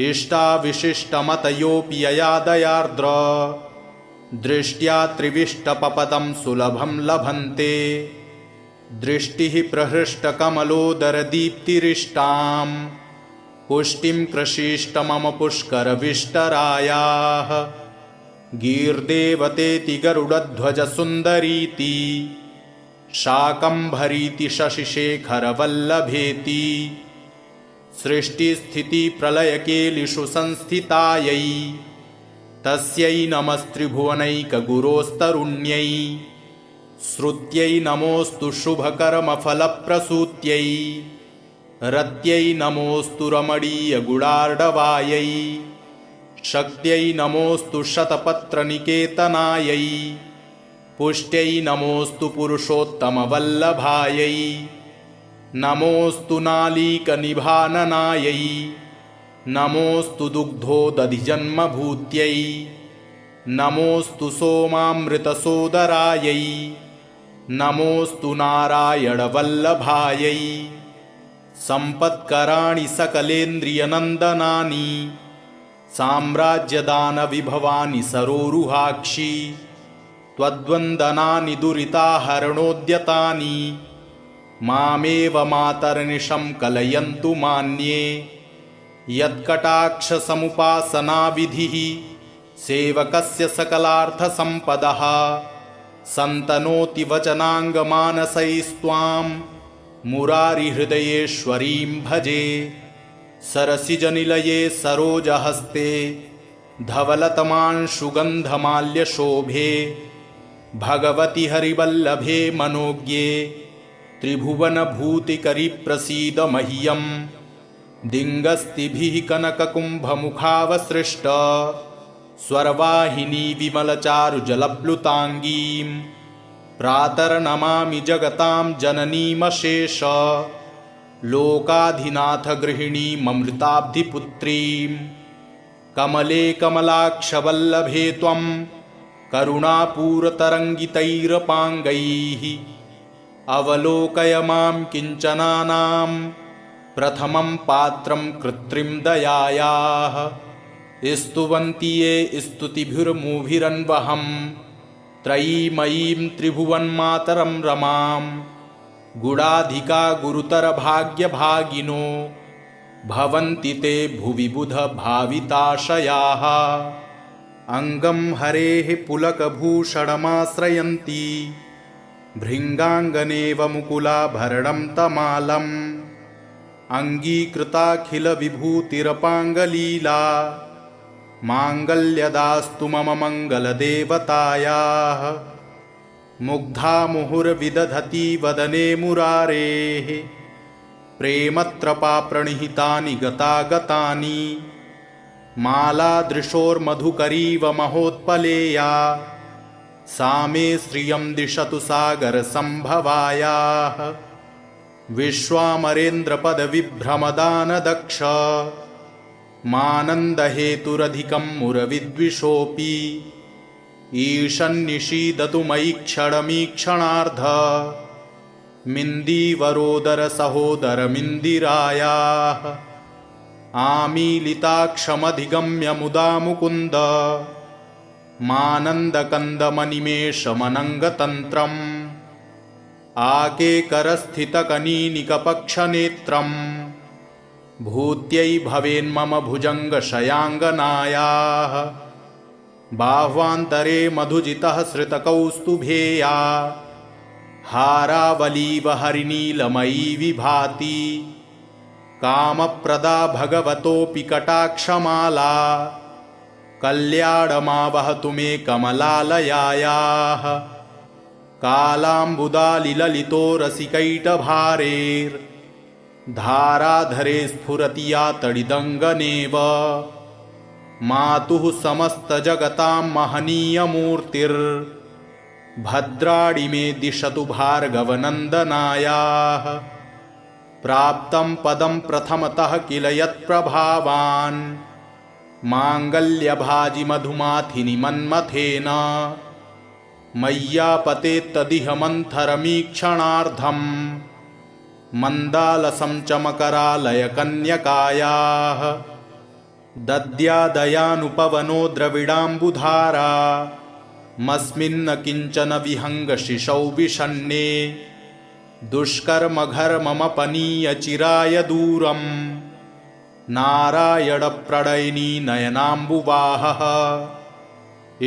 इष्टाविशिष्टमतयोऽपि यया दयार्द्र दृष्ट्या त्रिविष्टपपदं सुलभं लभन्ते दृष्टिः प्रहृष्टकमलोदरदीप्तिरिष्टां पुष्टिं कृषीष्ट मम पुष्करविष्टरायाः गीर्देवतेति गरुडध्वजसुन्दरीति शाकम्भरीति शशिशेखरवल्लभेति सृष्टिस्थितिप्रलयकेलिषु संस्थितायै तस्यै नमस्त्रिभुवनैकगुरोस्तरुण्यै श्रुत्यै नमोऽस्तु शुभकर्मफलप्रसूत्यै रत्यै नमोऽस्तु रमणीयगुडार्णवायै शक्त्यै नमोऽस्तु शतपत्रनिकेतनायै पुष्ट्यै नमोऽस्तु पुरुषोत्तमवल्लभायै नमोऽस्तु नालीकनिभाननायै नमोऽस्तु दुग्धोदधिजन्मभूत्यै नमोऽस्तु सोमामृतसोदरायै नमोऽस्तु नारायणवल्लभायै सम्पत्कराणि सकलेन्द्रियनन्दनानि साम्राज्यदानविभवानि सरोरुहाक्षि त्वद्वन्दनानि दुरिताहरणोद्यतानि मामेव मातर्निशं कलयन्तु मान्ये यत्कटाक्षसमुपासनाविधिः सेवकस्य सकलार्थसम्पदः सन्तनोति वचनाङ्गमानसैस्त्वां मुरारिहृदयेश्वरीं भजे सरसिजनिलये सरोजहस्ते धवलतमांशुगन्धमाल्यशोभे भगवति हरिवल्लभे मनोज्ञे त्रिभुवनभूतिकरि प्रसीद मह्यम् दिङ्गस्तिभिः कनककुम्भमुखावसृष्ट स्वर्वाहिनी विमलचारुजलप्लुताङ्गीं प्रातर्नमामि जगतां जननीमशेष लोकाधिनाथ गृहिणीममृताब्धिपुत्रीं कमले कमलाक्षवल्लभे त्वं करुणापूरतरङ्गितैरपाङ्गैः अवलोकय मां किञ्चनानां प्रथमं पात्रं कृत्रिं दयायाः स्तुवन्ति ये स्तुतिभिर्मुभिरन्वहं त्रयीमयीं त्रिभुवन्मातरं रमां गुणाधिका गुरुतरभाग्यभागिनो भवन्ति ते भुवि बुधभाविताशयाः अङ्गं हरेः पुलकभूषणमाश्रयन्ति भृङ्गाङ्गनेव मुकुलाभरणं तमालम् अङ्गीकृताखिलविभूतिरपाङ्गलीला माङ्गल्यदास्तु मम मङ्गलदेवतायाः मुग्धा मुहुर्विदधति वदने मुरारेः प्रेमत्रपाप्रणिहितानि गतागतानि मालादृशोर्मधुकरीव महोत्पलेया सा मे श्रियं दिशतु सागरसम्भवायाः विश्वामरेन्द्रपदविभ्रमदानदक्ष मानन्दहेतुरधिकं मुरविद्विषोऽपि ईशन्निषीदतु मयि क्षणमीक्षणार्ध मिन्दीवरोदरसहोदरमिन्दिरायाः आमीलिताक्षमधिगम्य मुदा मुकुन्द मानन्दकन्दमनिमेषमनङ्गतन्त्रम् आकेकरस्थितकनीनिकपक्षनेत्रं भूत्यै भवेन्मम भुजङ्गशयाङ्गनायाः बाह्वान्तरे मधुजितः श्रितकौस्तुभेया हारावलीव हरिनीलमयी विभाति कामप्रदा भगवतोऽपि कटाक्षमाला कल्याणमावहतु मे कमलालयायाः कालाम्बुदालिललितो रसिकैटभारेर्धाराधरे स्फुरति या तडिदङ्गनेव मातुः समस्तजगतां महनीयमूर्तिर्भद्राणि मे दिशतु भार्गवनन्दनायाः प्राप्तं पदं प्रथमतः किल यत्प्रभावान् माङ्गल्यभाजिमधुमाथिनि मन्मथेन मय्यापतेत्तदिह मन्थरमीक्षणार्धम् मन्दालसं च मकरालयकन्यकायाः दद्यादयानुपवनो द्रविडाम्बुधारा मस्मिन्न किंचन विहंगशिशौ विषण्णे दुष्कर्मघर्ममपनीय चिराय दूरम् नारायणप्रणयिनी नयनाम्बुवाहः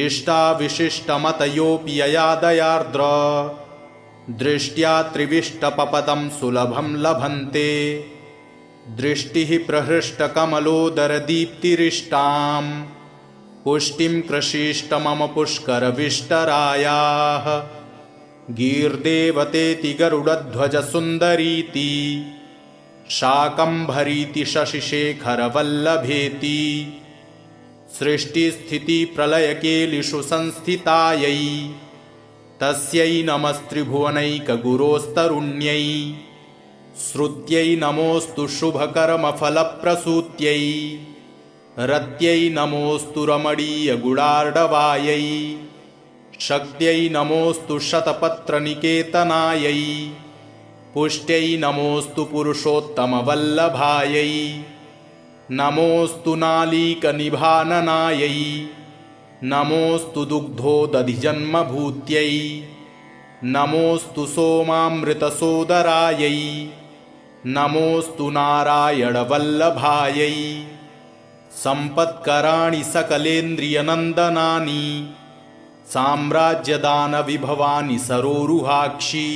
इष्टाविशिष्टमतयोऽपि यया दयार्द्र दृष्ट्या त्रिविष्टपपदं सुलभं लभन्ते दृष्टिः प्रहृष्टकमलोदरदीप्तिरिष्टां पुष्टिं कृषीष्ट मम पुष्करविष्टरायाः गीर्देवतेति गरुडध्वजसुन्दरीति शाकम्भरीति शशिशेखरवल्लभेति सृष्टिस्थितिप्रलयकेलिषु संस्थितायै तस्यै नमस्त्रिभुवनैकगुरोस्तरुण्यै श्रुत्यै नमोऽस्तु शुभकर्मफलप्रसूत्यै रत्यै नमोऽस्तु रमणीयगुडार्णवायै शक्त्यै नमोऽस्तु शतपत्रनिकेतनायै पुष्ट्यै नमोऽस्तु पुरुषोत्तमवल्लभायै नमोऽस्तु नालीकनिभाननायै नमोऽस्तु दुग्धोदधिजन्मभूत्यै नमोऽस्तु सोमामृतसोदरायै नमोऽस्तु नारायणवल्लभायै सम्पत्कराणि सकलेन्द्रियनन्दनानि साम्राज्यदानविभवानि सरोरुहाक्षि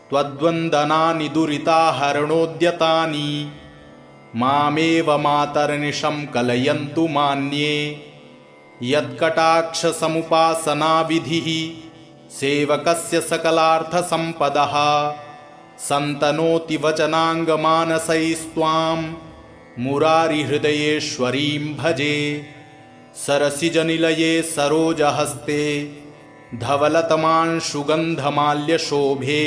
त्वद्वन्दनानि दुरिताहरणोद्यतानि मामेव मातर्निशं कलयन्तु मान्ये यत्कटाक्षसमुपासनाविधिः सेवकस्य सकलार्थसम्पदः सन्तनोति वचनाङ्गमानसैस्त्वां मुरारिहृदयेश्वरीं भजे सरसिजनिलये सरोजहस्ते धवलतमांशुगन्धमाल्यशोभे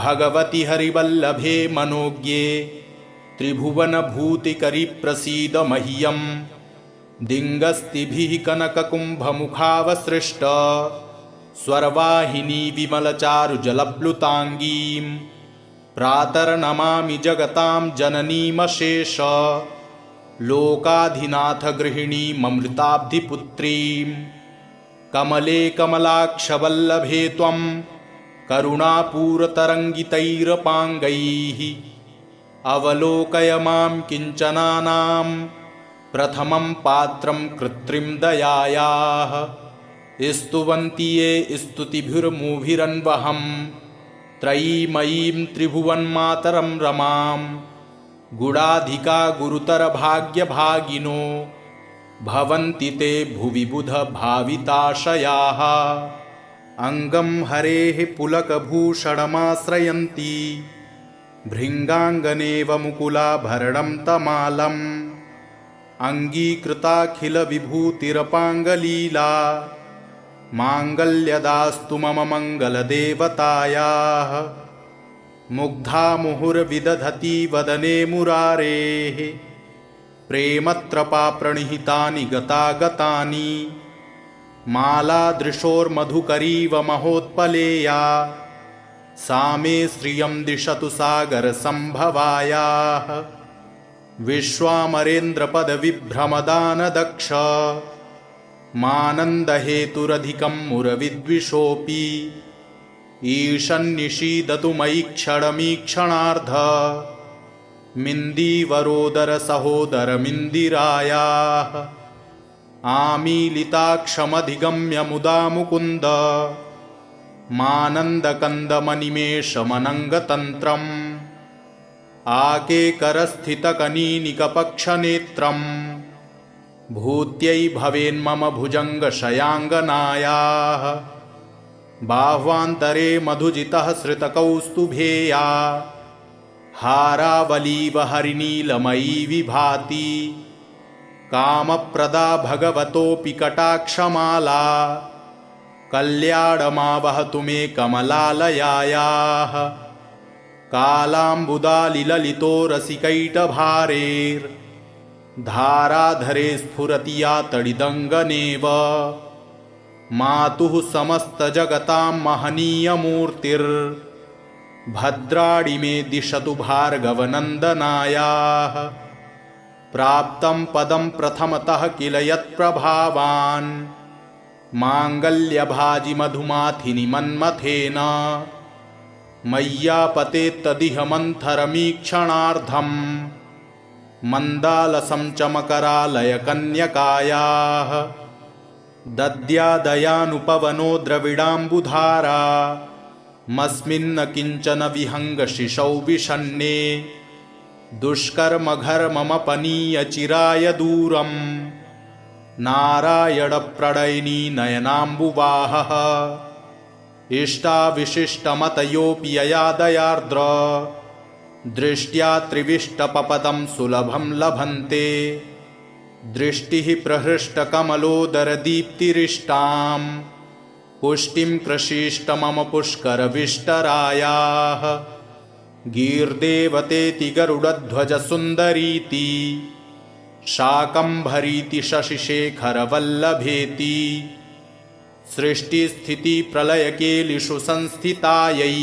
भगवति हरिवल्लभे मनोज्ञे त्रिभुवनभूतिकरि प्रसीद मह्यम् दिङ्गस्तिभिः कनककुम्भमुखावसृष्ट स्वर्वाहिनी विमलचारुजलप्लुताङ्गीं प्रातर्नमामि जगतां जननीमशेष लोकाधिनाथ गृहिणीममृताब्धिपुत्रीं कमले कमलाक्षवल्लभे त्वं करुणापूरतरङ्गितैरपाङ्गैः अवलोकय मां किञ्चनानां प्रथमं पात्रं कृत्रिं दयायाः स्तुवन्ति ये स्तुतिभिर्मुभिरन्वहं त्रयीमयीं त्रिभुवन्मातरं रमां गुणाधिका गुरुतरभाग्यभागिनो भवन्ति ते भुवि बुधभाविताशयाः अङ्गं हरेः पुलकभूषणमाश्रयन्ति भृङ्गाङ्गनेव मुकुलाभरणं तमालम् अङ्गीकृताखिलविभूतिरपाङ्गलीला माङ्गल्यदास्तु मम मङ्गलदेवतायाः मुग्धा मुहुर्विदधति वदने मुरारेः प्रेमत्रपाप्रणिहितानि गतागतानि मालादृशोर्मधुकरीव महोत्पलेया सा मे श्रियं दिशतु सागरसम्भवायाः विश्वामरेन्द्रपदविभ्रमदानदक्ष मानन्दहेतुरधिकं मुरविद्विषोऽपि ईशन्निषीदतु मयि क्षणमीक्षणार्ध मिन्दीवरोदरसहोदरमिन्दिरायाः आमीलिताक्षमधिगम्य मुदा मुकुन्द मानन्दकन्दमनिमेषमनङ्गतन्त्रम् आकेकरस्थितकनीनिकपक्षनेत्रम् भूत्यै भवेन्मम भुजङ्गशयाङ्गनायाः बाह्वान्तरे मधुजितः श्रितकौस्तुभेया हारावलीव हरिनीलमयी विभाति कामप्रदा भगवतोऽपि कटाक्षमाला कल्याणमावहतु मे कमलालयायाः कालाम्बुदालिललितो रसिकैटभारेर्धाराधरे स्फुरति या तडिदङ्गनेव मातुः समस्तजगतां महनीयमूर्तिर्भद्राणि मे दिशतु भार्गवनन्दनायाः प्राप्तं पदं प्रथमतः किल यत्प्रभावान् माङ्गल्यभाजि मधुमाथिनि मन्मथेन मय्यापतेत्तदिह मन्थरमीक्षणार्धम् मन्दालसं च मकरालयकन्यकायाः दद्यादयानुपवनो द्रविडाम्बुधारा मस्मिन्न किञ्चन विहङ्गशिशौ विषण्णे दुष्कर्मघर्ममपनीय चिराय दूरम् नारायणप्रणयिनी नयनाम्बुवाहः इष्टाविशिष्टमतयोऽपि यया दयार्द्र दृष्ट्या त्रिविष्टपपदं सुलभं लभन्ते दृष्टिः प्रहृष्टकमलोदरदीप्तिरिष्टां पुष्टिं कृषीष्ट मम पुष्करविष्टरायाः गीर्देवतेति गरुडध्वजसुन्दरीति शाकम्भरीति शशिशेखरवल्लभेति सृष्टिस्थितिप्रलयकेलिषु संस्थितायै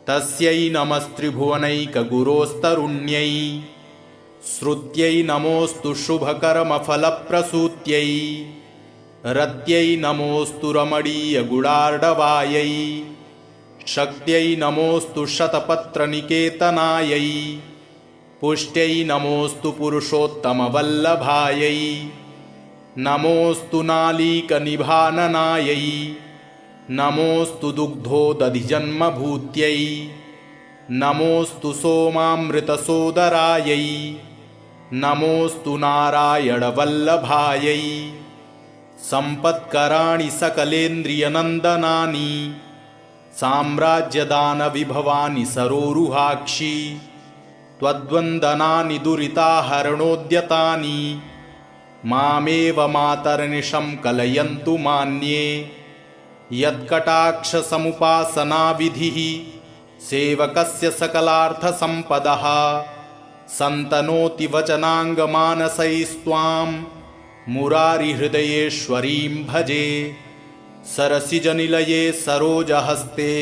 तस्यै नमस्त्रिभुवनैकगुरोस्तरुण्यै श्रुत्यै नमोऽस्तु शुभकर्मफलप्रसूत्यै रत्यै नमोऽस्तु रमणीयगुडार्णवायै शक्त्यै नमोऽस्तु शतपत्रनिकेतनायै पुष्ट्यै नमोऽस्तु पुरुषोत्तमवल्लभायै नमोऽस्तु नालीकनिभाननायै नमोऽस्तु दुग्धोदधिजन्मभूत्यै नमोऽस्तु सोमामृतसोदरायै नमोऽस्तु नारायणवल्लभायै सम्पत्कराणि सकलेन्द्रियनन्दनानि साम्राज्यदानविभवानि सरोरुहाक्षि त्वद्वन्दनानि दुरिताहरणोद्यतानि मामेव मातर्निशं कलयन्तु मान्ये यत्कटाक्षसमुपासनाविधिः सेवकस्य सकलार्थसम्पदः सन्तनोति वचनाङ्गमानसैस्त्वां मुरारिहृदयेश्वरीं भजे सरसिजनिलये सरोजहस्ते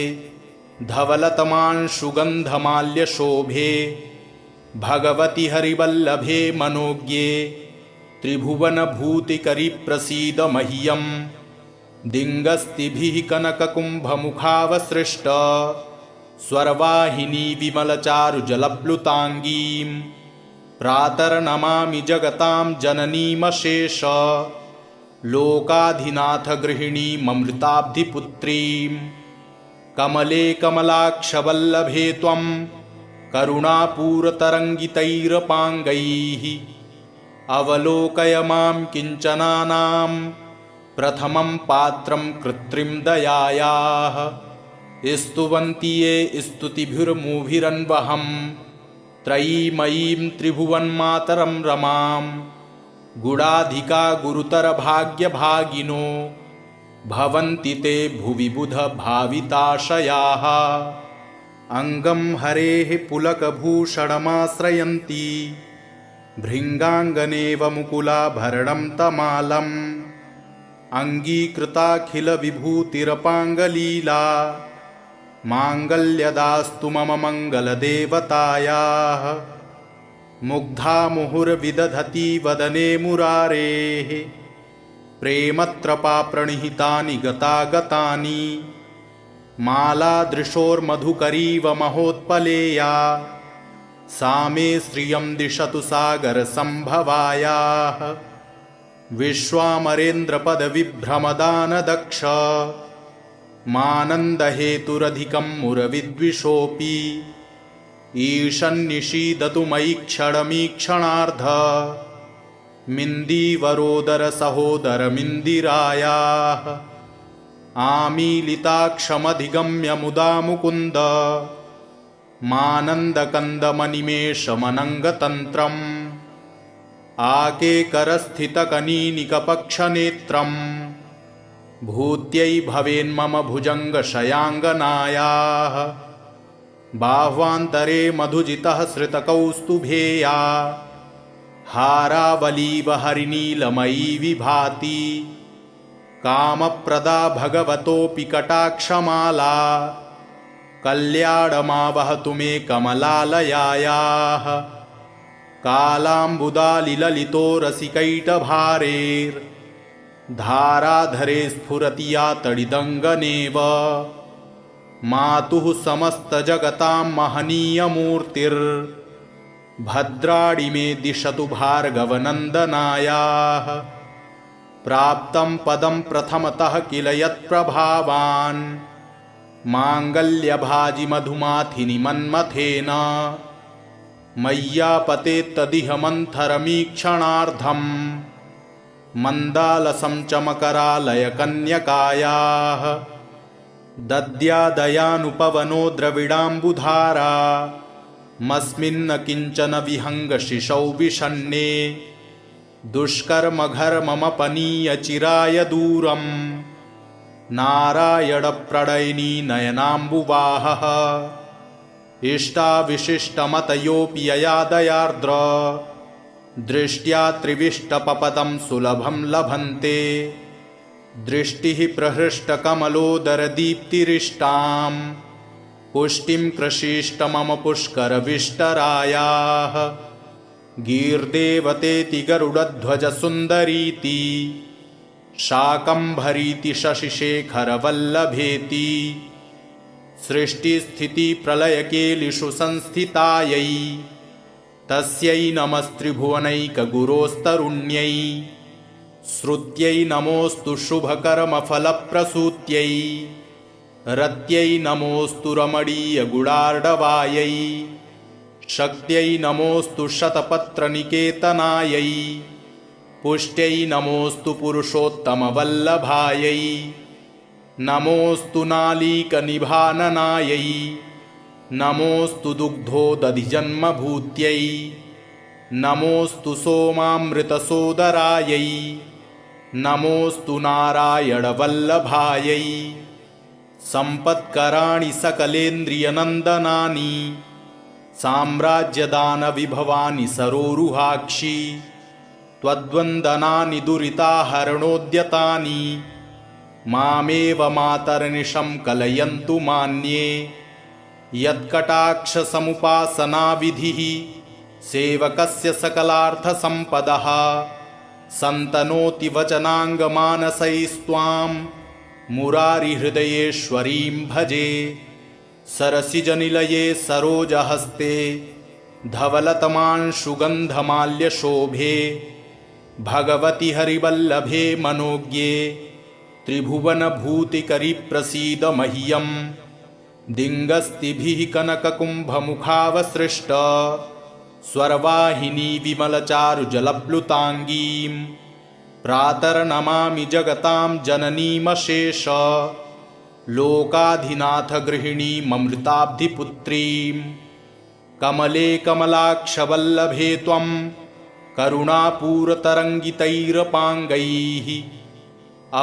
धवलतमांशुगन्धमाल्यशोभे भगवति हरिवल्लभे मनोज्ञे त्रिभुवनभूतिकरि प्रसीद मह्यम् दिङ्गस्तिभिः कनककुम्भमुखावसृष्ट स्वर्वाहिनी विमलचारुजलप्लुताङ्गीं प्रातर्नमामि जगतां जननीमशेष लोकाधिनाथ गृहिणीममृताब्धिपुत्रीं कमले कमलाक्षवल्लभे त्वं करुणापूरतरङ्गितैरपाङ्गैः अवलोकय मां किञ्चनानां प्रथमं पात्रं कृत्रिं दयायाः स्तुवन्ति ये स्तुतिभिर्मुभिरन्वहं त्रयीमयीं त्रिभुवन्मातरं रमां गुडाधिका गुरुतरभाग्यभागिनो भवन्ति ते भुवि बुधभाविताशयाः अङ्गं हरेः पुलकभूषणमाश्रयन्ति भृङ्गाङ्गनेव मुकुलाभरणं तमालम् अङ्गीकृताखिलविभूतिरपाङ्गलीला माङ्गल्यदास्तु मम मङ्गलदेवतायाः मुग्धा मुहुर्विदधति वदने मुरारेः प्रेमत्रपाप्रणिहितानि गतागतानि मालादृशोर्मधुकरीव महोत्पलेया सा मे श्रियं दिशतु सागरसम्भवायाः विश्वामरेन्द्रपदविभ्रमदानदक्ष मानन्दहेतुरधिकं मुरविद्विषोऽपि ईशन्निषीदतु मयि क्षणमीक्षणार्ध मिन्दीवरोदरसहोदरमिन्दिरायाः आमीलिताक्षमधिगम्य मुदा मुकुन्द मानन्दकन्दमनिमेषमनङ्गतन्त्रम् आकेकरस्थितकनीनिकपक्षनेत्रम् भूत्यै भवेन्मम भुजङ्गशयाङ्गनायाः बाह्वान्तरे मधुजितः श्रितकौस्तुभेया हारावलीव हरिनीलमयी विभाति कामप्रदा भगवतोऽपि कटाक्षमाला कल्याणमावहतु मे कमलालयायाः कालाम्बुदालिललितो रसिकैटभारेर् धाराधरे स्फुरति या तडिदङ्गनेव मातुः समस्तजगतां महनीयमूर्तिर्भद्राणि मे दिशतु भार्गवनन्दनायाः प्राप्तं पदं प्रथमतः किल यत्प्रभावान् माङ्गल्यभाजि मधुमाथिनि मन्मथेन मय्यापतेत्तदिह मन्थरमीक्षणार्धम् मन्दालसं च मकरालयकन्यकायाः दद्यादयानुपवनो द्रविडाम्बुधारा मस्मिन्न किञ्चन विहङ्गशिशौ विषण्णे दुष्कर्मघर्ममपनीय दूरम् नारायणप्रणयिनी नयनाम्बुवाहः इष्टाविशिष्टमतयोऽपि यया दयार्द्र दृष्ट्या त्रिविष्टपपदं सुलभं लभन्ते दृष्टिः प्रहृष्टकमलोदरदीप्तिरिष्टां पुष्टिं कृषीष्ट मम पुष्करविष्टरायाः गीर्देवतेति गरुडध्वजसुन्दरीति शाकम्भरीति शशिशेखरवल्लभेति सृष्टिस्थितिप्रलयकेलिषु संस्थितायै तस्यै नमस्त्रिभुवनैकगुरोस्तरुण्यै श्रुत्यै नमोऽस्तु शुभकर्मफलप्रसूत्यै रत्यै नमोऽस्तु रमणीयगुडार्णवायै शक्त्यै नमोऽस्तु शतपत्रनिकेतनायै पुष्ट्यै नमोऽस्तु पुरुषोत्तमवल्लभायै नमोऽस्तु नालीकनिभाननायै नमोऽस्तु दुग्धोदधिजन्मभूत्यै नमोऽस्तु सोमामृतसोदरायै नमोऽस्तु नारायणवल्लभायै सम्पत्कराणि सकलेन्द्रियनन्दनानि साम्राज्यदानविभवानि सरोरुहाक्षि त्वद्वन्दनानि दुरिताहरणोद्यतानि मामेव मातर्निशं कलयन्तु मान्ये यत्कटाक्षसमुपासनाविधिः सेवकस्य सकलार्थसम्पदः सन्तनोति वचनाङ्गमानसैस्त्वां मुरारिहृदयेश्वरीं भजे सरसिजनिलये सरोजहस्ते धवलतमांशुगन्धमाल्यशोभे भगवति हरिवल्लभे मनोज्ञे त्रिभुवनभूतिकरि प्रसीद मह्यं दिङ्गस्तिभिः कनककुम्भमुखावसृष्ट स्वर्वाहिनी विमलचारुजलप्लुताङ्गीं प्रातर्नमामि जगतां जननीमशेष लोकाधिनाथगृहिणीममृताब्धिपुत्रीं कमले कमलाक्षवल्लभे त्वं करुणापूरतरङ्गितैरपाङ्गैः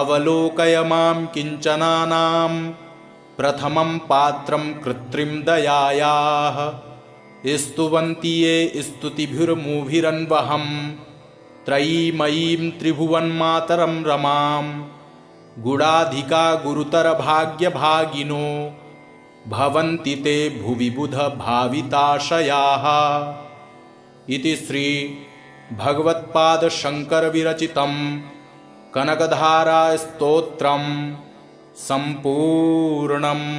अवलोकय मां किञ्चनानां प्रथमं पात्रं कृत्रिं दयायाः स्तुवन्ति ये स्तुतिभिर्मुभिरन्वहं त्रयीमयीं त्रिभुवन्मातरं रमां गुणाधिका गुरुतरभाग्यभागिनो भवन्ति ते भुवि बुधभाविताशयाः इति श्री भगवत्पादशङ्करविरचितं कनकधारा स्तोत्रम् सम्पूर्णम्।